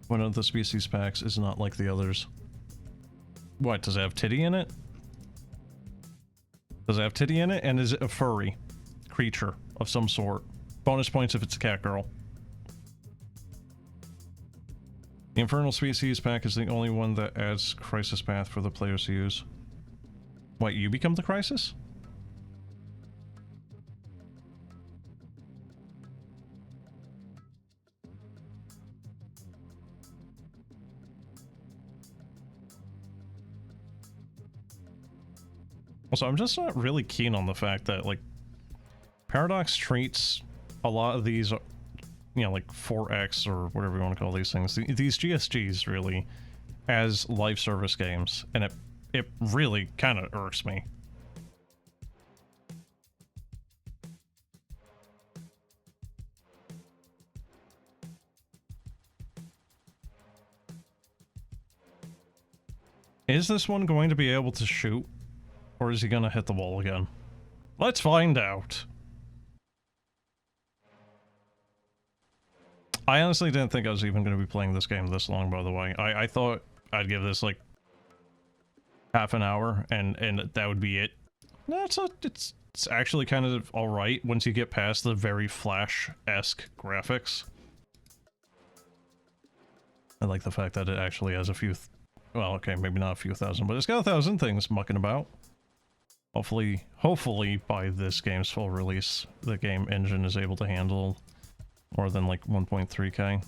One of the species packs is not like the others. What, does it have titty in it? Does it have titty in it? And is it a furry creature of some sort? Bonus points if it's a cat girl. The Infernal Species pack is the only one that adds Crisis Path for the players to use. What, you become the Crisis? Also, I'm just not really keen on the fact that, like, Paradox treats a lot of these, you know, like 4X or whatever you want to call these things, these GSGs really, as live service games, and it really kind of irks me. Is this one going to be able to shoot? Or is he gonna hit the wall again? Let's find out. I honestly didn't think I was even going to be playing this game this long, by the way. I thought I'd give this, like, half an hour, and that would be it. No, it's actually kind of alright once you get past the very Flash-esque graphics. I like the fact that it actually has a few... well, okay, maybe not a few thousand, but it's got 1,000 things mucking about. Hopefully, by this game's full release, the game engine is able to handle more than, like, 1.3K.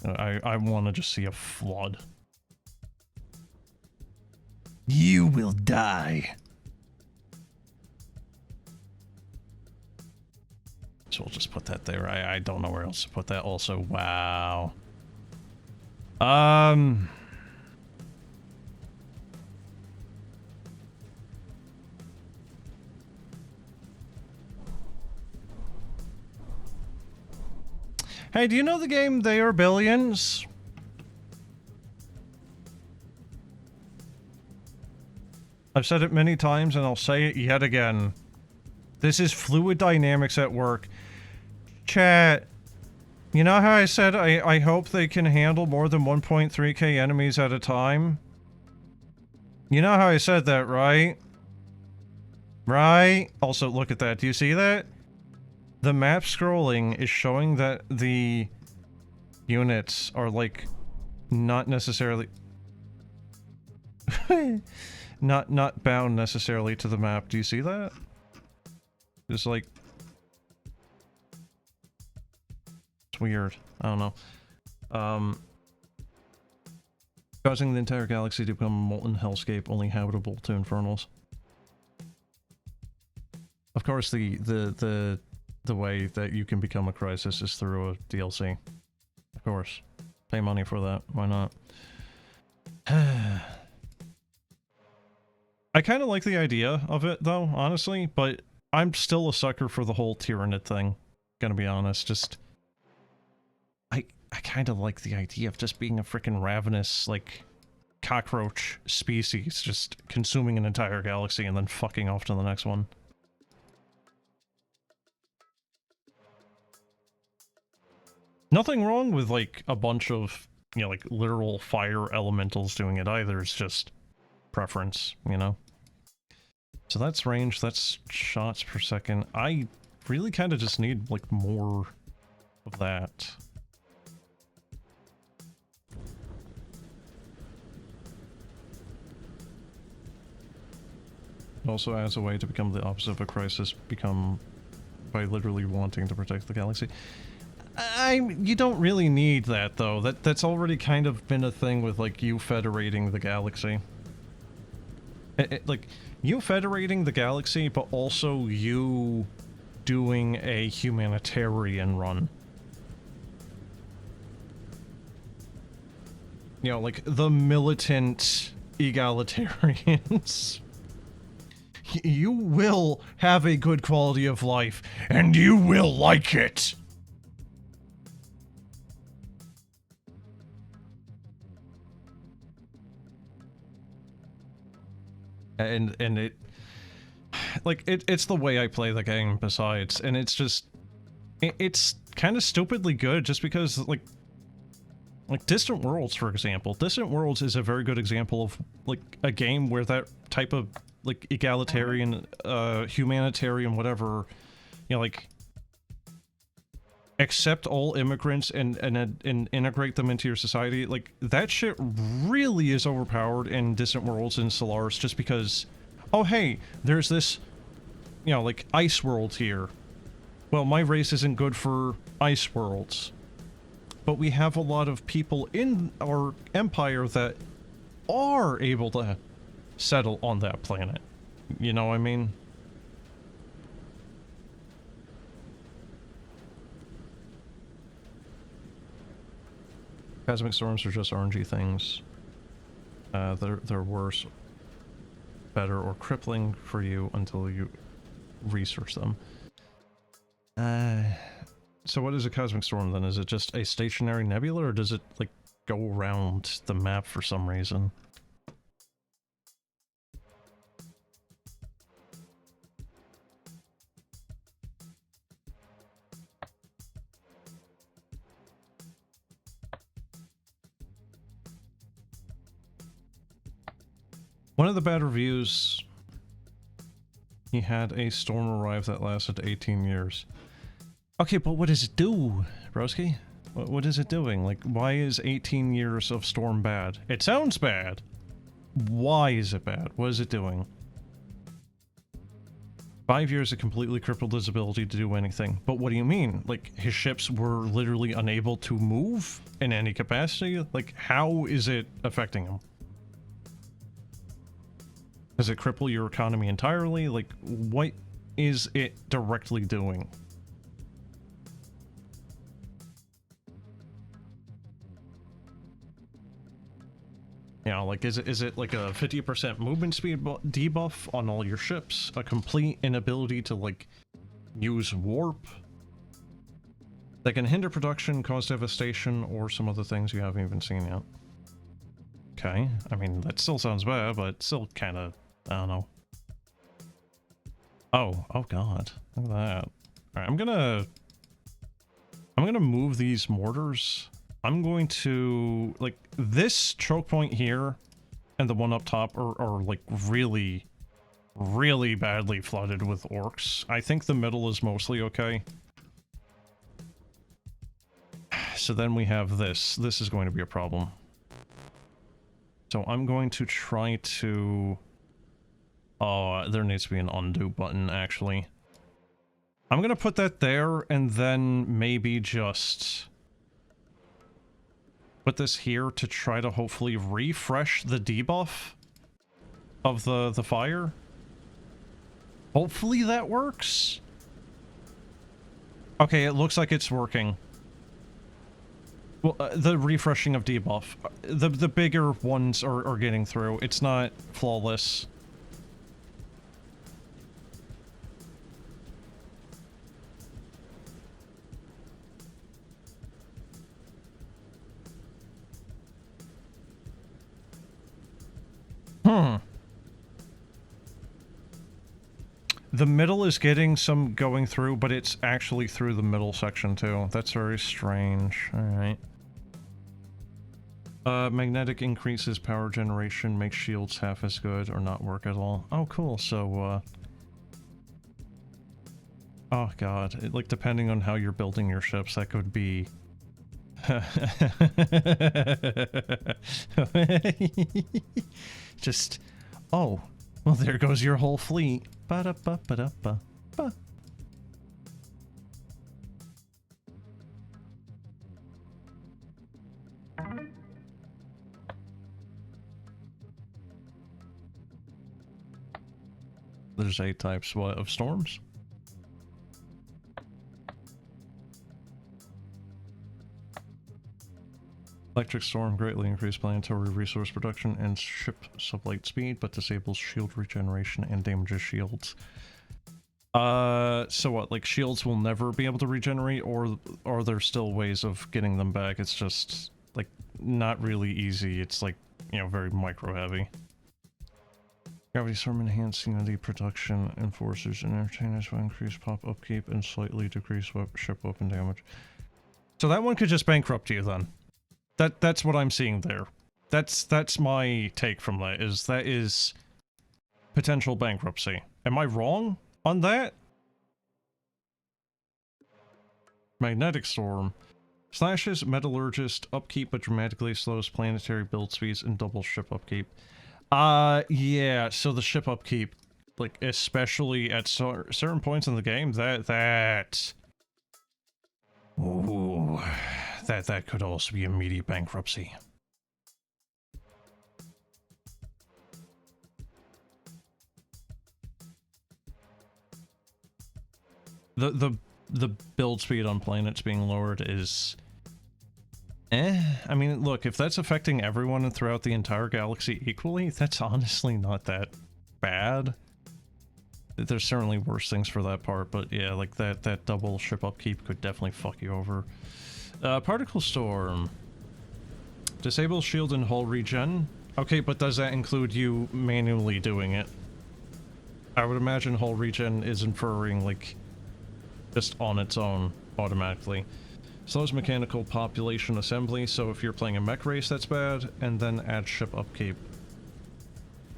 I want to just see a flood. You will die. So we'll just put that there. I don't know where else to put that also. Wow. Hey, do you know the game They Are Billions? I've said it many times and I'll say it yet again. This is fluid dynamics at work. Chat, you know how I said I hope they can handle more than 1.3k enemies at a time? You know how I said that, right? Right? Also, look at that. Do you see that? The map scrolling is showing that the units are, like, not necessarily... not bound necessarily to the map. Do you see that? It's like... it's weird. I don't know. Causing the entire galaxy to become a molten hellscape only habitable to infernals. Of course, the way that you can become a crisis is through a DLC. Of course. Pay money for that. Why not? I kind of like the idea of it, though, honestly, but I'm still a sucker for the whole Tyranid thing. Gonna be honest, just... I kind of like the idea of just being a freaking ravenous, like, cockroach species, just consuming an entire galaxy and then fucking off to the next one. Nothing wrong with, like, a bunch of, you know, like, literal fire elementals doing it either. It's just preference, you know? So that's range, that's shots per second. I really kind of just need, like, more of that. It also adds a way to become the opposite of a crisis, become by literally wanting to protect the galaxy. You don't really need that, though. That's already kind of been a thing with, like, you federating the galaxy. Like, you federating the galaxy, but also you doing a humanitarian run. You know, like, the militant egalitarians. You will have a good quality of life, and you will like it! And it, like, it's the way I play the game besides, and it's just, it's kind of stupidly good just because, like Distant Worlds, for example. Distant Worlds is a very good example of, like, a game where that type of, like, egalitarian, humanitarian, whatever, you know, like, accept all immigrants and integrate them into your society. Like, that shit really is overpowered in Distant Worlds and Solaris just because, oh hey, there's this, you know, like, ice world here. Well, my race isn't good for ice worlds. But we have a lot of people in our empire that are able to settle on that planet. You know what I mean? Cosmic storms are just RNG things. They're worse, better, or crippling for you until you research them. So what is a cosmic storm then? Is it just a stationary nebula, or does it, like, go around the map for some reason? One of the bad reviews, he had a storm arrive that lasted 18 years. Okay, but what does it do, broski? What is it doing? Like, why is 18 years of storm bad? It sounds bad. Why is it bad? What is it doing? 5 years it completely crippled his ability to do anything. But what do you mean? Like, his ships were literally unable to move in any capacity? Like, how is it affecting him? Does it cripple your economy entirely? Like, what is it directly doing? You know, like, is it like a 50% movement speed debuff on all your ships? A complete inability to, like, use warp? That can hinder production, cause devastation, or some other things you haven't even seen yet. Okay, I mean, that still sounds bad, but still kind of, I don't know. Oh god, look at that. Alright, I'm gonna move these mortars. I'm going to, like, this choke point here and the one up top are like really badly flooded with orcs. I think the middle is mostly okay. So then we have this. This is going to be a problem. So I'm going to try to... Oh, there needs to be an undo button, actually. I'm gonna put that there, and then maybe just... put this here to try to hopefully refresh the debuff of the fire. Hopefully that works. Okay, it looks like it's working. Well, the refreshing of debuff. The bigger ones are getting through. It's not flawless. The middle is getting some going through, but it's actually through the middle section too. That's very strange. Alright. Magnetic increases power generation, makes shields half as good or not work at all. Oh, cool. So, oh god. Like, depending on how you're building your ships, that could be... Just... Oh. Well, there goes your whole fleet. Ba-da-ba-ba-da-ba-ba. There's 8 types, what, of storms? Electric storm greatly increases planetary resource production and ship sublight speed, but disables shield regeneration and damages shields. So what, like, shields will never be able to regenerate, or are there still ways of getting them back? It's just, like, not really easy. It's, like, you know, very micro heavy. Gravity Storm enhanced unity production, enforcers and entertainers will increase pop upkeep and slightly decrease ship weapon damage. So that one could just bankrupt you then. That's what I'm seeing there. That's my take from that is potential bankruptcy. Am I wrong on that? Magnetic Storm. Slashes Metallurgist upkeep but dramatically slows planetary build speeds and doubles ship upkeep. Yeah, so the ship upkeep, like, especially at certain points in the game, ooh, that could also be immediate bankruptcy. The build speed on planets being lowered is... I mean, look, if that's affecting everyone throughout the entire galaxy equally, that's honestly not that bad. There's certainly worse things for that part, but yeah, like that double ship upkeep could definitely fuck you over. Particle Storm. Disable shield and hull regen. Okay, but does that include you manually doing it? I would imagine hull regen is inferring, like, just on its own, automatically. Slows mechanical population assembly, so if you're playing a mech race, that's bad, and then add ship upkeep.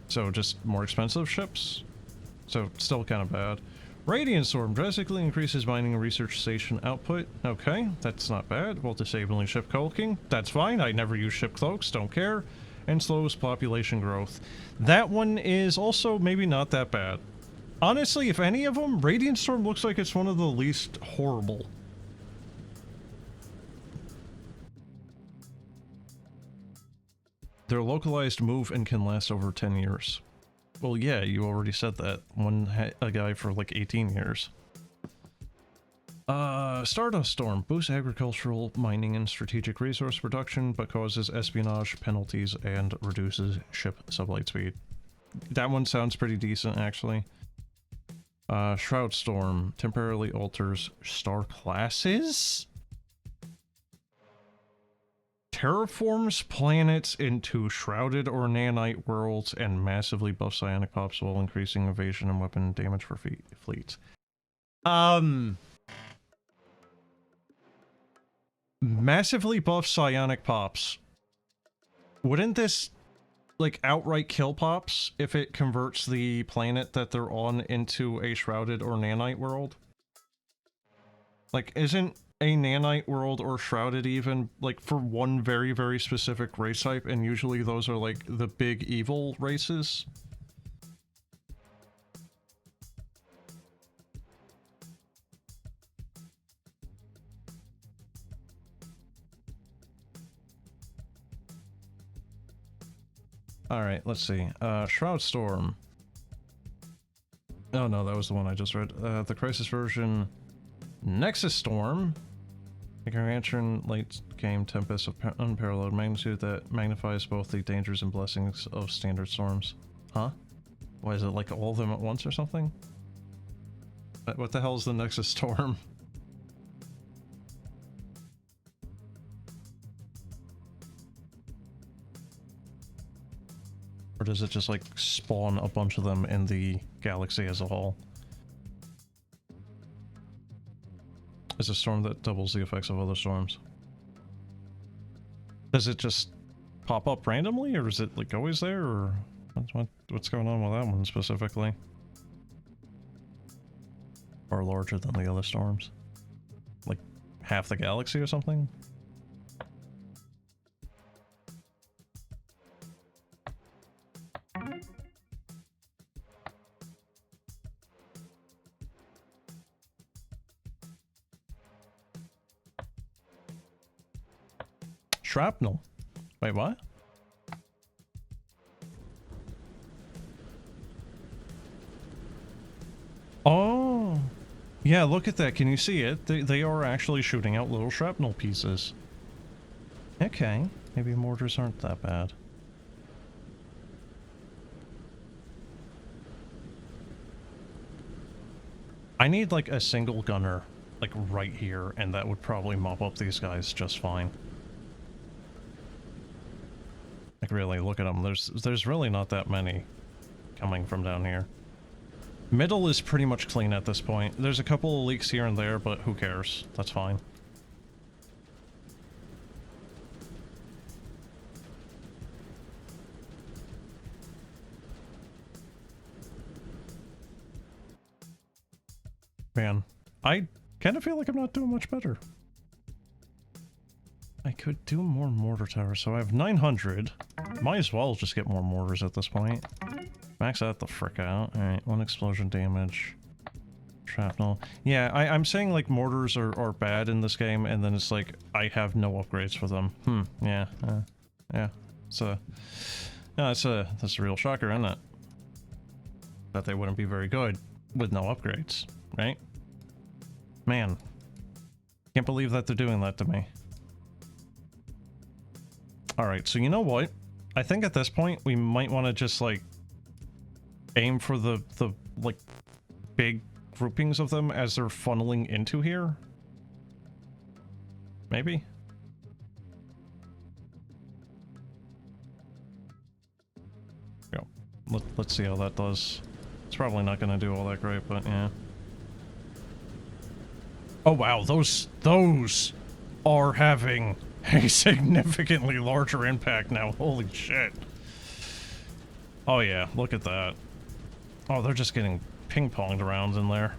So just more expensive ships? So still kind of bad. Radiant Storm drastically increases mining and research station output. Okay, that's not bad. While disabling ship cloaking. That's fine, I never use ship cloaks, don't care. And slows population growth. That one is also maybe not that bad. Honestly, if any of them, Radiant Storm looks like it's one of the least horrible. They're localized move and can last over 10 years. Well, yeah, you already said that. One had a guy for like 18 years. Stardust Storm boosts agricultural, mining, and strategic resource production, but causes espionage penalties and reduces ship sublight speed. That one sounds pretty decent, actually. Shroud Storm temporarily alters star classes? Terraforms planets into shrouded or nanite worlds and massively buffs psionic pops while increasing evasion and weapon damage for fleets. Massively buff psionic pops. Wouldn't this, like, outright kill pops if it converts the planet that they're on into a shrouded or nanite world? Like, isn't a nanite world or shrouded even, like, for one very, very specific race type, and usually those are, like, the big evil races? Alright, let's see. Shroud Storm. Oh no, that was the one I just read. The Crisis version... Nexus Storm. A gargantuan late game tempest of unparalleled magnitude that magnifies both the dangers and blessings of standard storms. Huh? Why is it like all of them at once or something? What the hell is the Nexus Storm? Or does it just like spawn a bunch of them in the galaxy as a whole? It's a storm that doubles the effects of other storms. Does it just pop up randomly, or is it like always there, or what's going on with that one specifically? Or larger than the other storms? Like half the galaxy or something? Shrapnel. Wait, what? Oh! Yeah, look at that. Can you see it? They are actually shooting out little shrapnel pieces. Okay. Maybe mortars aren't that bad. I need like a single gunner, like right here, and that would probably mop up these guys just fine. Like really, look at them. There's really not that many. coming from down here. Middle is pretty much clean at this point. There's a couple of leaks here and there, but who cares? That's fine. Man, I kind of feel like I'm not doing much better. I could do more mortar towers, so I have 900. Might as well just get more mortars at this point. Max that the frick out. Alright, 1 explosion damage. Shrapnel. Yeah, I'm saying like mortars are bad in this game, and then it's like, I have no upgrades for them. Yeah. Yeah. So, no, that's a real shocker, isn't it? That they wouldn't be very good with no upgrades, right? Man. Can't believe that they're doing that to me. Alright, so you know what? I think at this point, we might want to just, like, aim for the like, big groupings of them as they're funneling into here. Maybe? Go. Let's see how that does. It's probably not going to do all that great, but yeah. Oh wow, those are having a significantly larger impact now. Holy shit. Oh yeah, look at that. Oh, they're just getting ping-ponged around in there.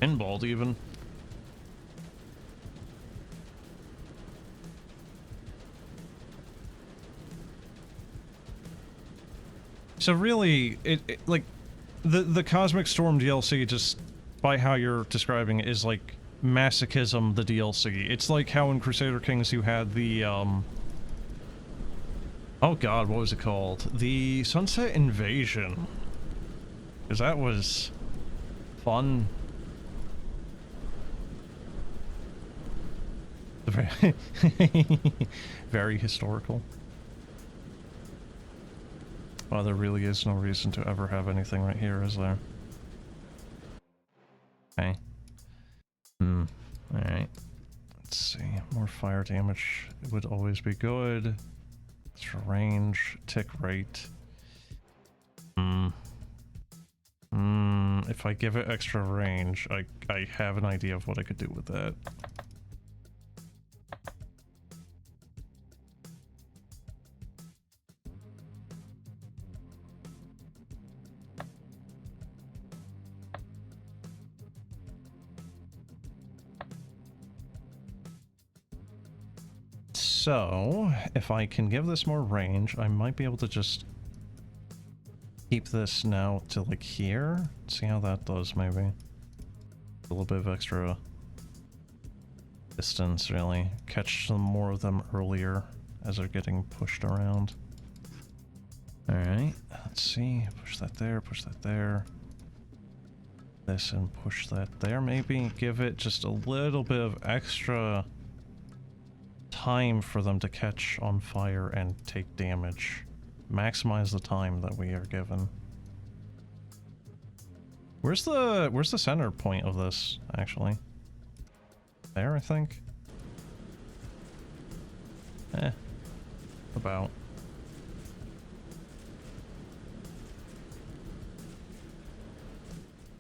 Pinballed even. So really, like, the Cosmic Storm DLC, just by how you're describing it, is like Masochism, the DLC. It's like how in Crusader Kings you had the, oh god, what was it called? The Sunset Invasion. Because that was fun. Very historical. Well, there really is no reason to ever have anything right here, is there? Okay. Alright. Let's see. More fire damage would always be good. Extra range, tick rate. If I give it extra range, I have an idea of what I could do with that. So, if I can give this more range, I might be able to just keep this now to like here. See how that does, maybe. A little bit of extra distance, really. Catch some more of them earlier as they're getting pushed around. Alright, let's see. Push that there, push that there. This and push that there, maybe. Give it just a little bit of extra time for them to catch on fire and take damage. Maximize the time that we are given. Where's the center point of this, actually? There, I think? About.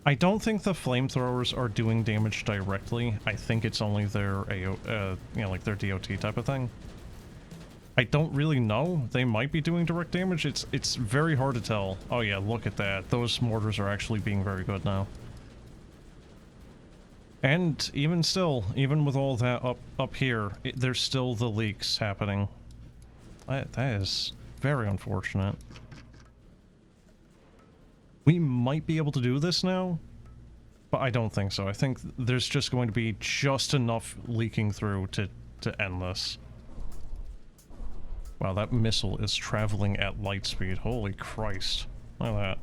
I don't think the flamethrowers are doing damage directly. I think it's only their you know, like their DOT type of thing. I don't really know. They might be doing direct damage. It's very hard to tell. Oh yeah, look at that. Those mortars are actually being very good now. And even still, even with all that up here, there's still the leaks happening. That is very unfortunate. We might be able to do this now, but I don't think so. I think there's just going to be just enough leaking through to end this. Wow, that missile is traveling at light speed. Holy Christ. Look at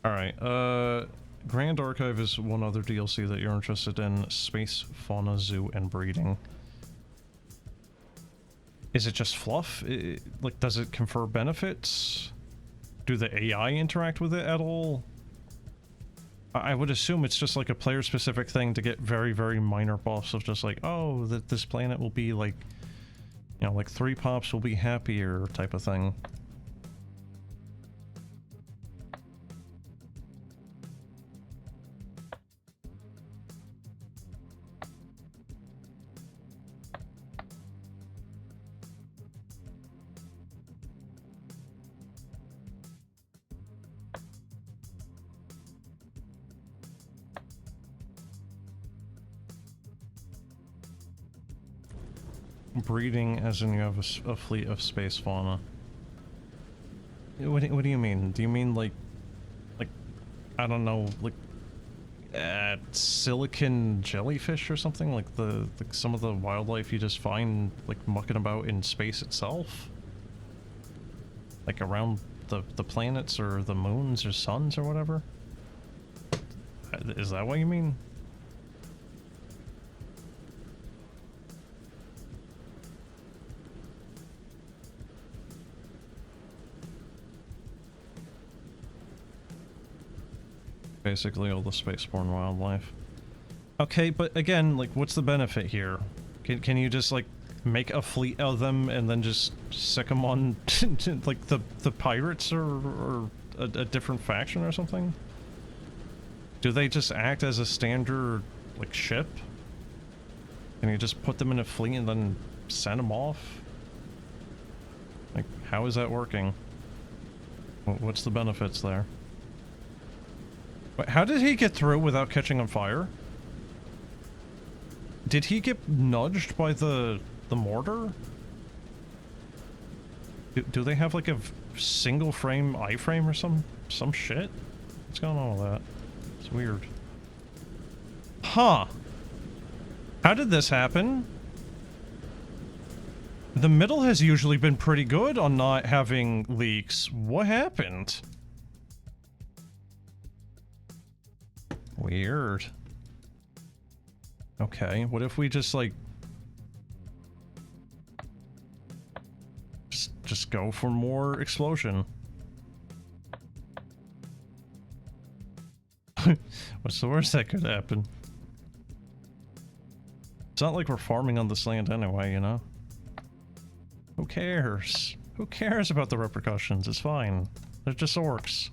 that. Alright, Grand Archive is one other DLC that you're interested in. Space, Fauna, Zoo, and Breeding. Is it just fluff? Like, does it confer benefits? Do the AI interact with it at all? I would assume it's just like a player-specific thing to get very, very minor buffs of just like, oh, that this planet will be like, you You know, like 3 pops will be happier type of thing. Breeding, as in you have a fleet of space fauna. What do you mean? Do you mean like, I don't know, like, silicon jellyfish or something? Like some of the wildlife you just find, like, mucking about in space itself? Like around the planets or the moons or suns or whatever? Is that what you mean? Basically all the spaceborne wildlife. Okay, but again, like, what's the benefit here? Can you just, like, make a fleet of them and then just sick them on, like, the pirates or a different faction or something? Do they just act as a standard, like, ship? Can you just put them in a fleet and then send them off? Like, how is that working? What's the benefits there? Wait, how did he get through without catching on fire? Did he get nudged by the mortar? Do they have like a single frame iframe or some shit? What's going on with that? It's weird. Huh. How did this happen? The middle has usually been pretty good on not having leaks. What happened? Weird. Okay, what if we just, like... Just go for more explosion? What's the worst that could happen? It's not like we're farming on this land anyway, you know? Who cares? Who cares about the repercussions? It's fine. They're just orcs.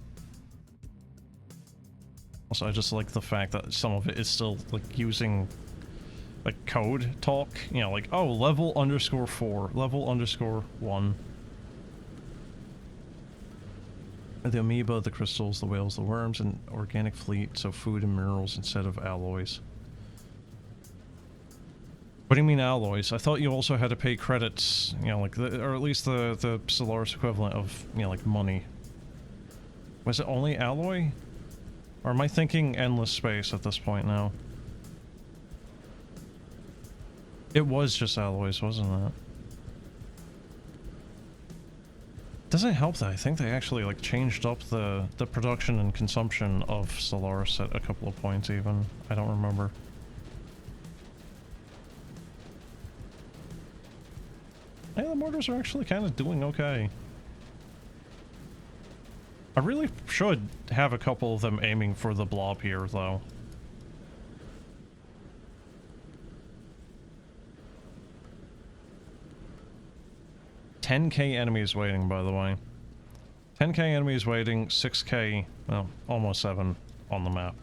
Also, I just like the fact that some of it is still, like, using, like, code talk. You know, like, oh, level _4, level _1. The amoeba, the crystals, the whales, the worms, and organic fleet, so food and minerals instead of alloys. What do you mean alloys? I thought you also had to pay credits, you know, like, or at least the Solaris equivalent of, you know, like, money. Was it only alloy? Or am I thinking endless space at this point now? It was just alloys, wasn't it? Doesn't help that I think they actually, like, changed up the production and consumption of Solaris at a couple of points even. I don't remember. Hey, the mortars are actually kind of doing okay. I really should have a couple of them aiming for the blob here, though. $10K enemies waiting, by the way. 10K enemies waiting, 6K, well, almost 7 on the map.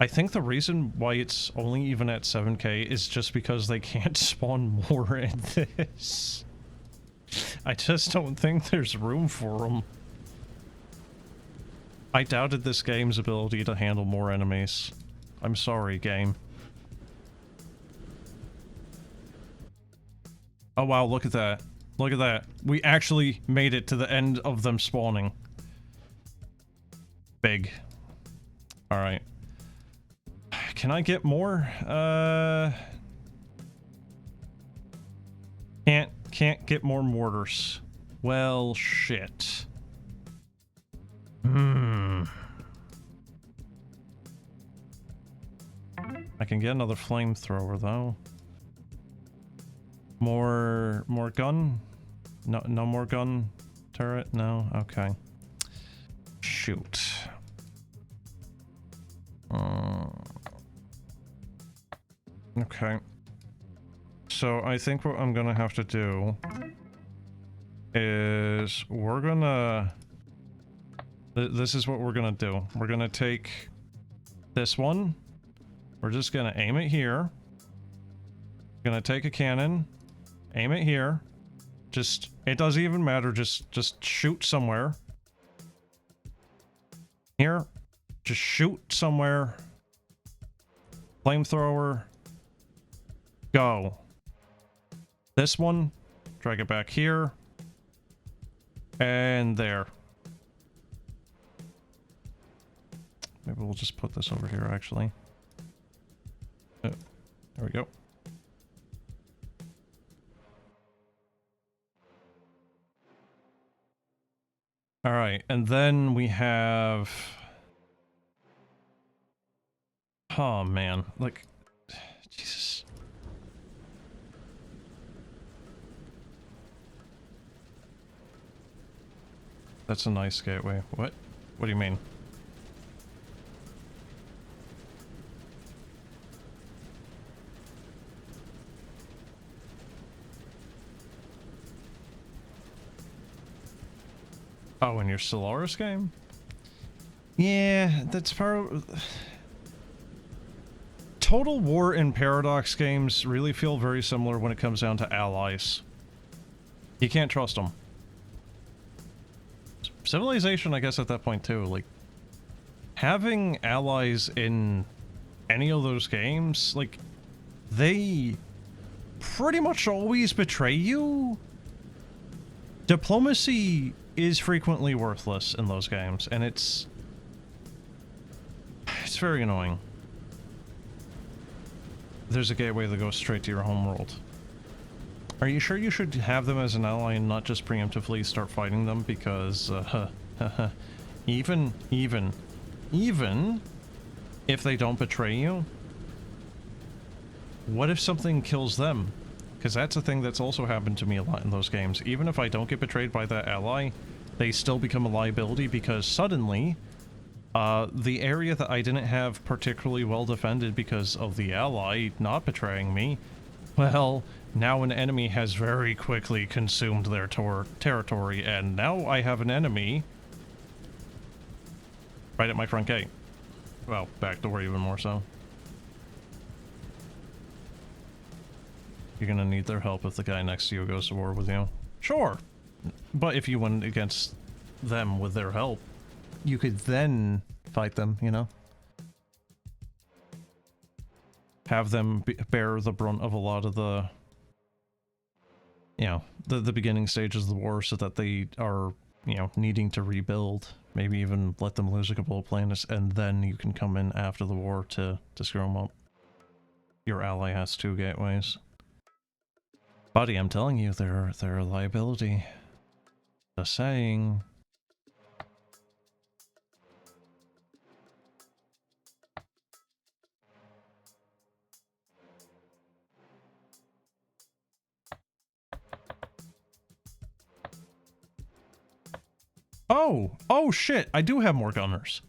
I think the reason why it's only even at 7K is just because they can't spawn more in this. I just don't think there's room for them. I doubted this game's ability to handle more enemies. I'm sorry, game. Oh wow, look at that. Look at that. We actually made it to the end of them spawning. Big. Alright. Can I get more? Can't get more mortars. Well, shit. I can get another flamethrower though. More gun? No more gun turret? No? Okay. Shoot. Okay. so I think what I'm gonna have to do is we're gonna... This is what we're gonna do. We're gonna take this one. We're just gonna aim it here. Gonna take a cannon, aim it here. Just, it doesn't even matter, just shoot somewhere. Here, just shoot somewhere. Flamethrower. Go. This one, drag it back here. And there. Maybe we'll just put this over here, actually. There we go. Alright, and then we have... Oh, man. Like... Jesus. That's a nice gateway. What? What do you mean? Oh, in your Solaris game? Yeah, that's part of... Total War and Paradox games really feel very similar when it comes down to allies. You can't trust them. Civilization, I guess, at that point too, like... Having allies in any of those games, like... They... pretty much always betray you? Diplomacy is frequently worthless in those games, and it's very annoying. There's a gateway that goes straight to your homeworld. Are you sure you should have them as an ally and not just preemptively start fighting them? Because, even if they don't betray you, what if something kills them? Because that's a thing that's also happened to me a lot in those games. Even if I don't get betrayed by that ally, they still become a liability because suddenly, the area that I didn't have particularly well defended because of the ally not betraying me, well, now an enemy has very quickly consumed their territory, and now I have an enemy right at my front gate. Well, back door even more so. You're gonna need their help if the guy next to you goes to war with you. Sure! But if you went against them with their help, you could then fight them, you know? Have them bear the brunt of a lot of the... You know, the beginning stages of the war so that they are, you know, needing to rebuild. Maybe even let them lose a couple of planets, and then you can come in after the war to screw them up. Your ally has 2 gateways. Buddy, I'm telling you, they're a liability. Just saying. Oh shit, I do have more gunners.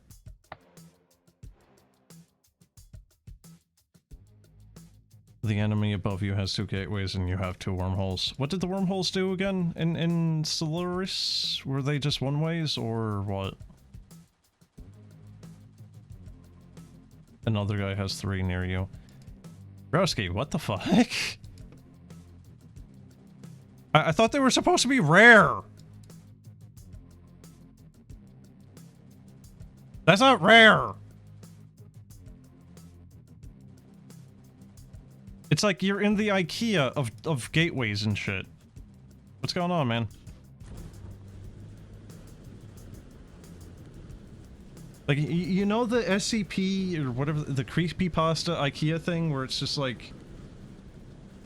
The enemy above you has 2 gateways and you have 2 wormholes. What did the wormholes do again in Solaris? Were they just one-ways or what? Another guy has 3 near you. Broski, what the fuck? I thought they were supposed to be rare! That's not rare! It's like you're in the IKEA of gateways and shit. What's going on, man? Like, you know the SCP, or whatever, the creepypasta IKEA thing, where it's just like...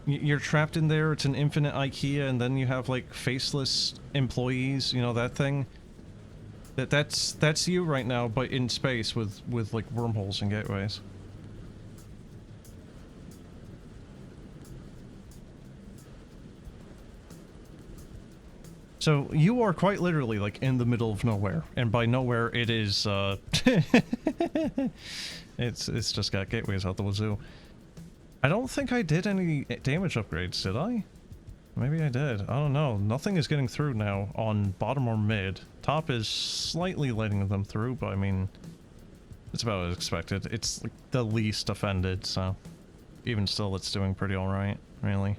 You're trapped in there, it's an infinite IKEA, and then you have, like, faceless employees, you know, that thing? That's you right now, but in space with like, wormholes and gateways. So, you are quite literally, like, in the middle of nowhere. And by nowhere, it is, it's just got gateways out the wazoo. I don't think I did any damage upgrades, did I? Maybe I did. I don't know. Nothing is getting through now on bottom or mid. Top is slightly letting them through, but I mean, it's about as expected. It's like the least offended, so even still it's doing pretty alright, really.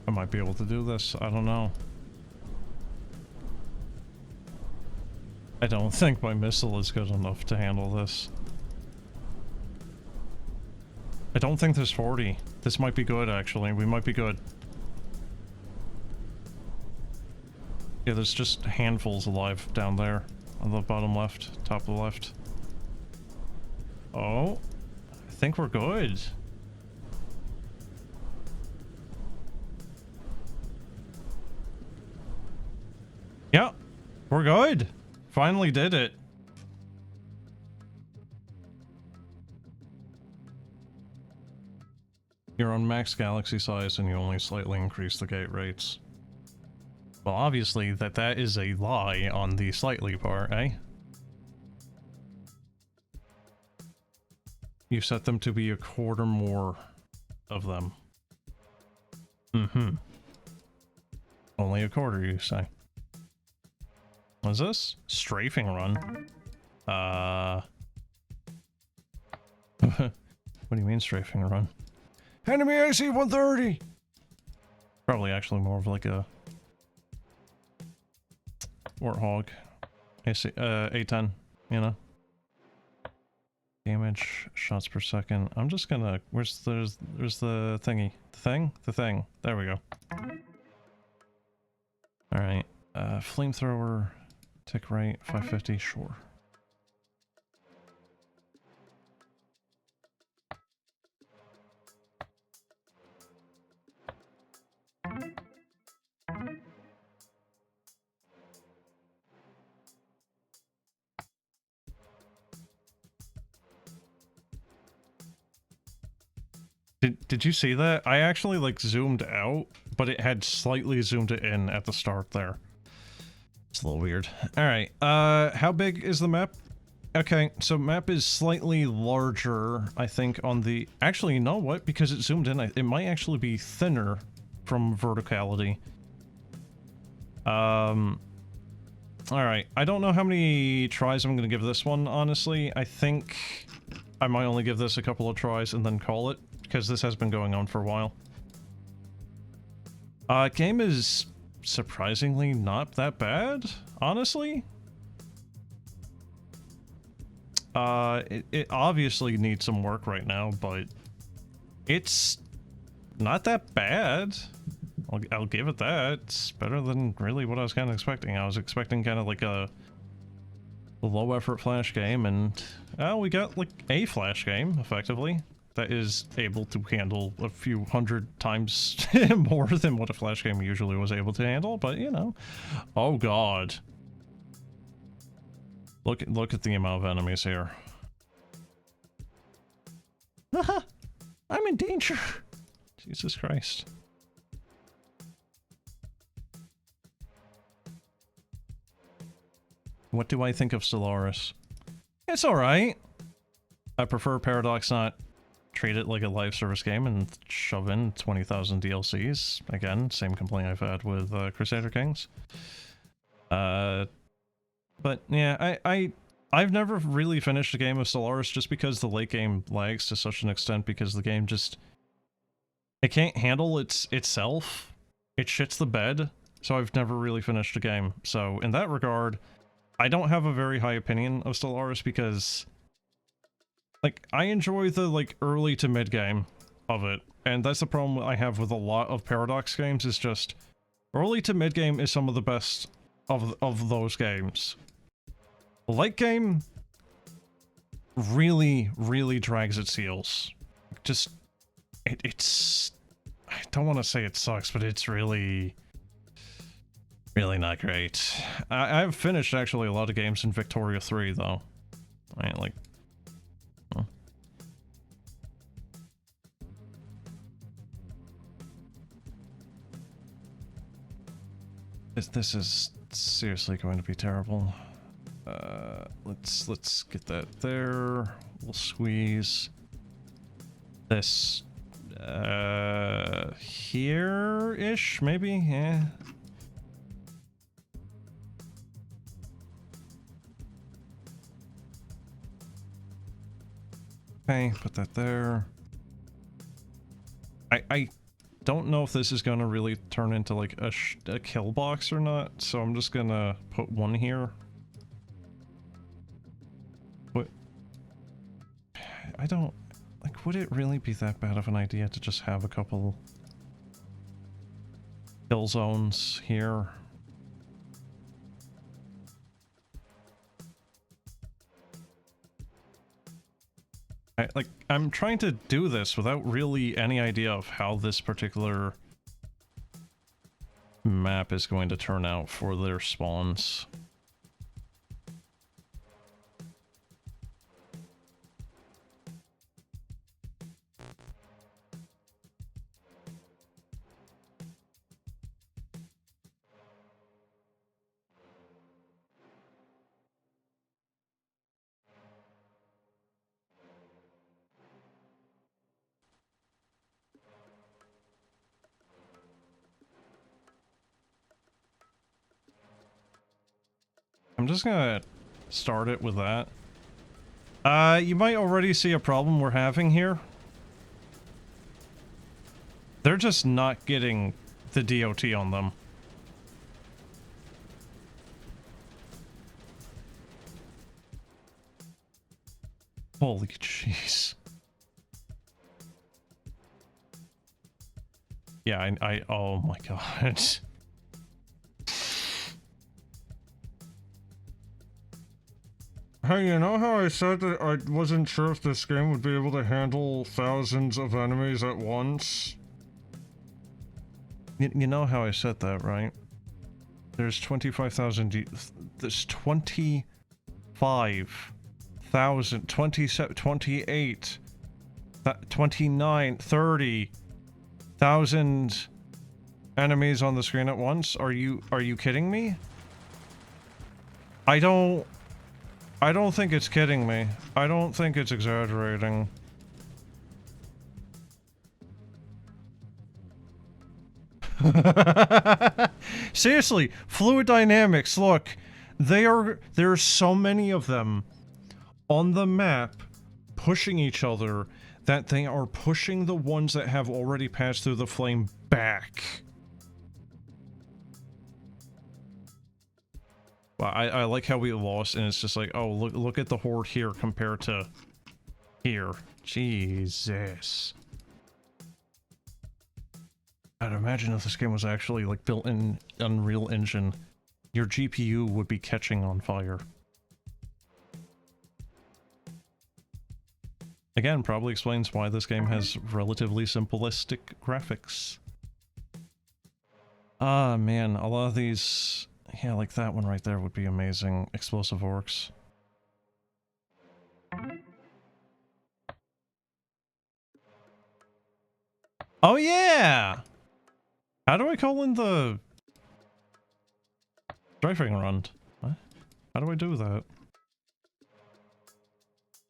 I might be able to do this. I don't know. I don't think my missile is good enough to handle this. I don't think there's 40. This might be good, actually. We might be good. Yeah, there's just handfuls alive down there. On the bottom left, top of the left. Oh. I think we're good. Yeah, we're good. Finally did it. You're on max galaxy size and you only slightly increase the gate rates. Well, obviously that is a lie on the slightly part, eh? You set them to be a quarter more of them. Mm-hmm. Only a quarter, you say. What is this? Strafing run? What do you mean strafing run? Enemy AC 130! Probably actually more of like a Warthog. AC, A10, you know? Damage, shots per second. I'm just gonna... there's the thingy. The thing. There we go. Alright. Flamethrower... Tick right, 550, sure. Did you see that? I actually like zoomed out, but it had slightly zoomed it in at the start there. It's a little weird. Alright, how big is the map? Okay, so map is slightly larger, I think, on the... Actually, you know what? Because it zoomed in, it might actually be thinner from verticality. Alright, I don't know how many tries I'm gonna give this one, honestly. I think I might only give this a couple of tries and then call it, because this has been going on for a while. Game is surprisingly not that bad, honestly. It obviously needs some work right now, but it's not that bad. I'll give it that. It's better than really what I was kind of expecting. I was expecting kind of like a low effort flash game, and we got like a flash game effectively that is able to handle a few hundred times more than what a flash game usually was able to handle, but you know. Oh god. Look at the amount of enemies here. Haha! I'm in danger! Jesus Christ. What do I think of Stellaris? It's alright. I prefer Paradox not treat it like a live service game and shove in 20,000 DLCs. Again, same complaint I've had with Crusader Kings. But yeah, I've never really finished a game of Stellaris just because the late game lags to such an extent, because the game just... It can't handle itself. It shits the bed, so I've never really finished a game. So in that regard, I don't have a very high opinion of Stellaris because, like, I enjoy the, like, early to mid-game of it. And that's the problem I have with a lot of Paradox games, is just early to mid-game is some of the best of those games. Late game really, really drags its heels. Just, it's... I don't want to say it sucks, but it's really not great. I've finished, actually, a lot of games in Victoria 3, though. Right, like... Huh. This is seriously going to be terrible. Let's get that there. We'll squeeze this here-ish, maybe? Yeah. Okay, put that there. I don't know if this is gonna really turn into like a kill box or not, so I'm just gonna put one here. What? I don't... Like, would it really be that bad of an idea to just have a couple kill zones here? I'm trying to do this without really any idea of how this particular map is going to turn out for their spawns. I'm just gonna start it with that. You might already see a problem we're having here. They're just not getting the DOT on them. Holy jeez. Yeah, oh my god. Hey, you know how I said that I wasn't sure if this game would be able to handle thousands of enemies at once? You know how I said that, right? There's 25,000... There's 25,000... 28... 29... 30,000 enemies on the screen at once? Are you kidding me? I don't think it's kidding me. I don't think it's exaggerating. Seriously, fluid dynamics, look. There's so many of them on the map pushing each other that they are pushing the ones that have already passed through the flame back. Well, I like how we lost, and it's just like, oh, look at the horde here compared to here. Jesus. I'd imagine if this game was actually, like, built in Unreal Engine, your GPU would be catching on fire. Again, probably explains why this game has relatively simplistic graphics. Ah, man, a lot of these... Yeah, like that one right there would be amazing. Explosive orcs. Oh yeah! How do I call in the... strafing run? What? How do I do that?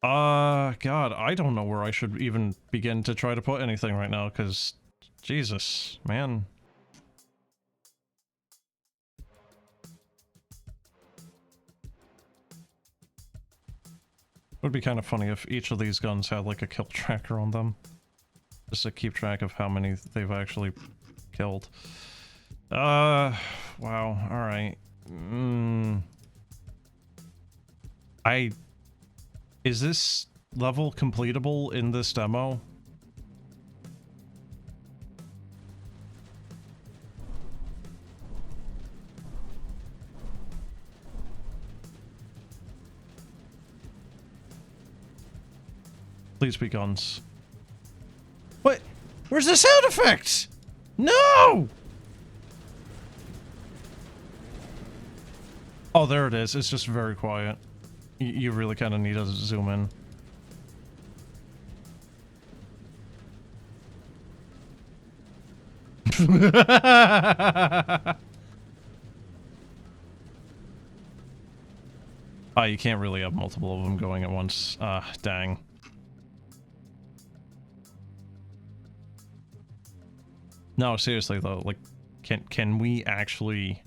God, I don't know where I should even begin to try to put anything right now, because... Jesus, man. It would be kind of funny if each of these guns had like a kill tracker on them. Just to keep track of how many they've actually killed. Wow, alright. Is this level completable in this demo? Please be guns. What? Where's the sound effect? No! Oh, there it is. It's just very quiet. You really kind of need to zoom in. Oh, you can't really have multiple of them going at once. Dang. No, seriously though, like, can we actually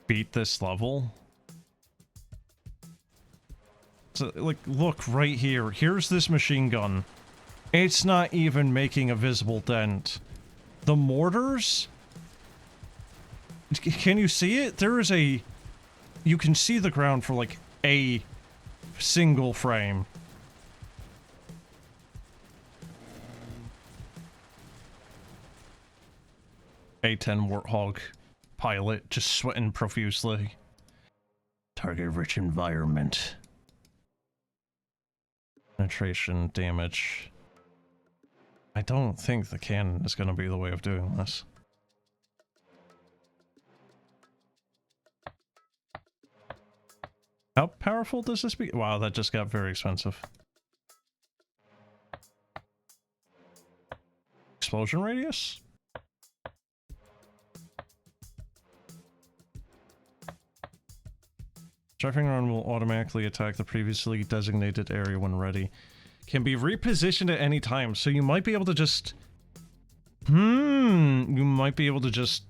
beat this level? So, like, look right here. Here's this machine gun. It's not even making a visible dent. The mortars? Can you see it? There is a... You can see the ground for, like, a single frame. A-10 Warthog pilot just sweating profusely. Target-rich environment. Penetration damage. I don't think the cannon is going to be the way of doing this. How powerful does this be? Wow, that just got very expensive. Explosion radius? Strafing run will automatically attack the previously designated area when ready. Can be repositioned at any time, so you might be able to just... You might be able to just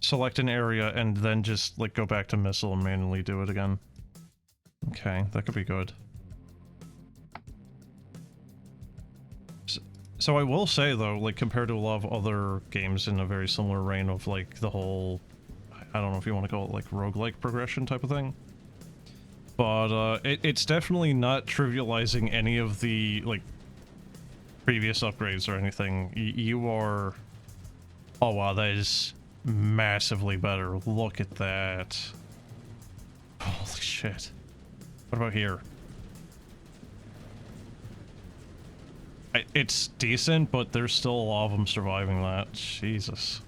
select an area and then just, like, go back to missile and manually do it again. Okay, that could be good. So I will say, though, like, compared to a lot of other games in a very similar reign of, like, the whole... I don't know if you want to call it, like, roguelike progression type of thing. But, it's definitely not trivializing any of the, like, previous upgrades or anything. You are... Oh, wow, that is massively better. Look at that. Holy shit. What about here? It's decent, but there's still a lot of them surviving that. Jesus.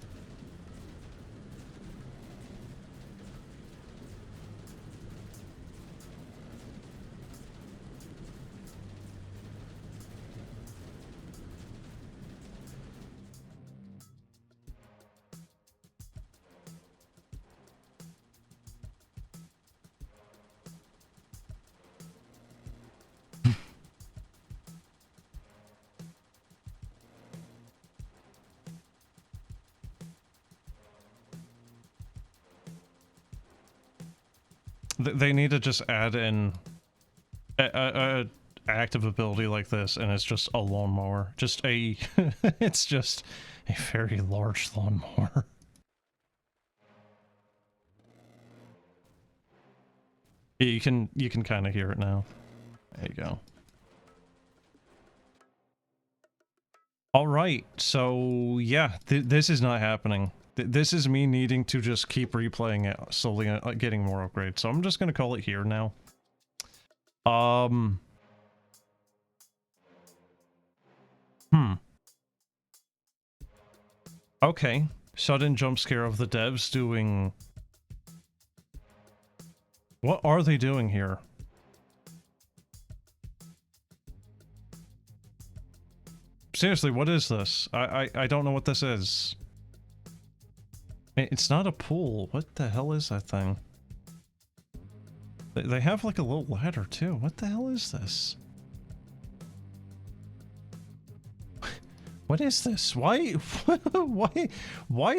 They need to just add in a active ability like this, and it's just a lawnmower. Just a... it's just a very large lawnmower. Yeah, you can kind of hear it now. There you go. Alright, so yeah, this is not happening. This is me needing to just keep replaying it, slowly getting more upgrades. So I'm just gonna call it here now. Okay. Sudden jump scare of the devs doing... What are they doing here? Seriously, what is this? I don't know what this is. It's not a pool. What the hell is that thing? They have like a little ladder too. What the hell is this? What is this? Why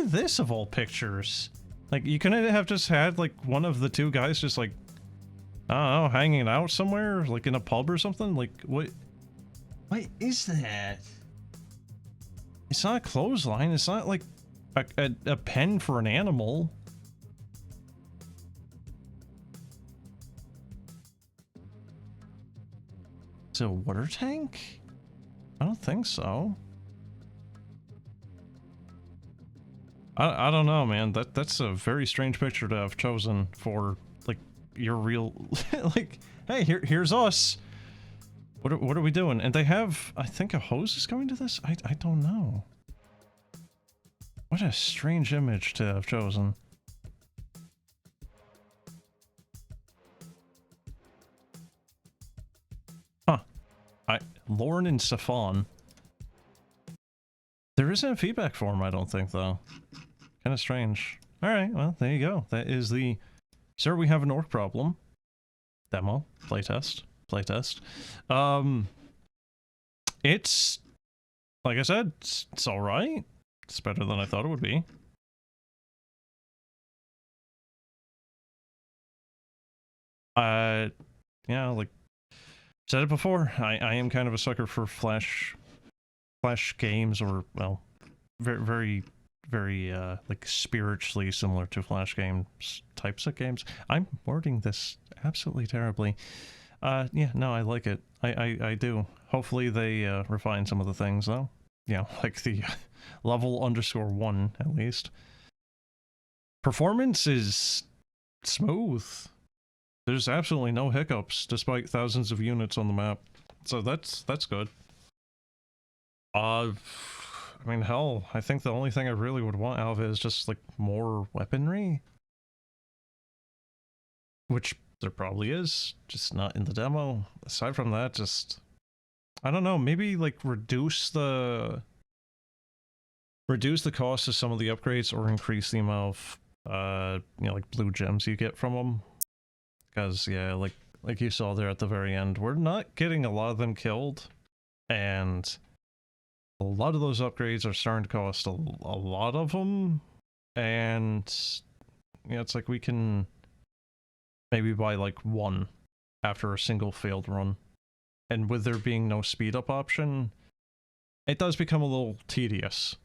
this of all pictures? Like, you couldn't have just had like one of the two guys just like, I don't know, hanging out somewhere, like in a pub or something? Like, what is that? It's not a clothesline. It's not like a pen for an animal. Is it a water tank? I don't think so. I don't know, man. That's a very strange picture to have chosen for, like, your real... like, hey, here's us! What are we doing? And they have, I think, a hose is going to this? I don't know. What a strange image to have chosen. Huh. Lauren and Stefan. There isn't a feedback form, I don't think, though. Kind of strange. Alright, well, there you go. That is the... Sir, we have an orc problem. Demo. Playtest. Playtest. It's... Like I said, it's alright. It's better than I thought it would be. Yeah, like... Said it before, I am kind of a sucker for flash games, or, well, very, like, spiritually similar to Flash games types of games. I'm wording this absolutely terribly. Yeah, no, I like it. I do. Hopefully they, refine some of the things, though. Yeah, like the level _1, at least. Performance is smooth. There's absolutely no hiccups, despite thousands of units on the map. So that's good. I mean, hell, I think the only thing I really would want out of it is just, like, more weaponry. Which there probably is, just not in the demo. Aside from that, just... I don't know, maybe, like, reduce the cost of some of the upgrades, or increase the amount of, you know, like, blue gems you get from them. Because, yeah, like you saw there at the very end, we're not getting a lot of them killed, and a lot of those upgrades are starting to cost a lot of them, and yeah, it's like we can maybe buy like one after a single failed run, and with there being no speed up option, it does become a little tedious.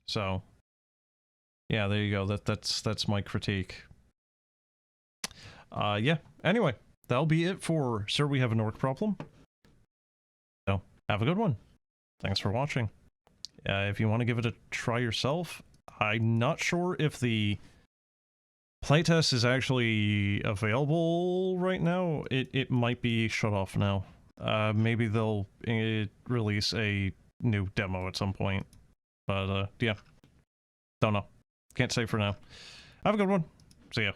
So yeah, there you go. That's my critique. Yeah, anyway, that'll be it for Sir, We Have an Orc Problem. So have a good one. Thanks for watching. If you want to give it a try yourself, I'm not sure if the playtest is actually available right now. It might be shut off now. Maybe they'll release a new demo at some point. But yeah, don't know. Can't say for now. Have a good one. See ya.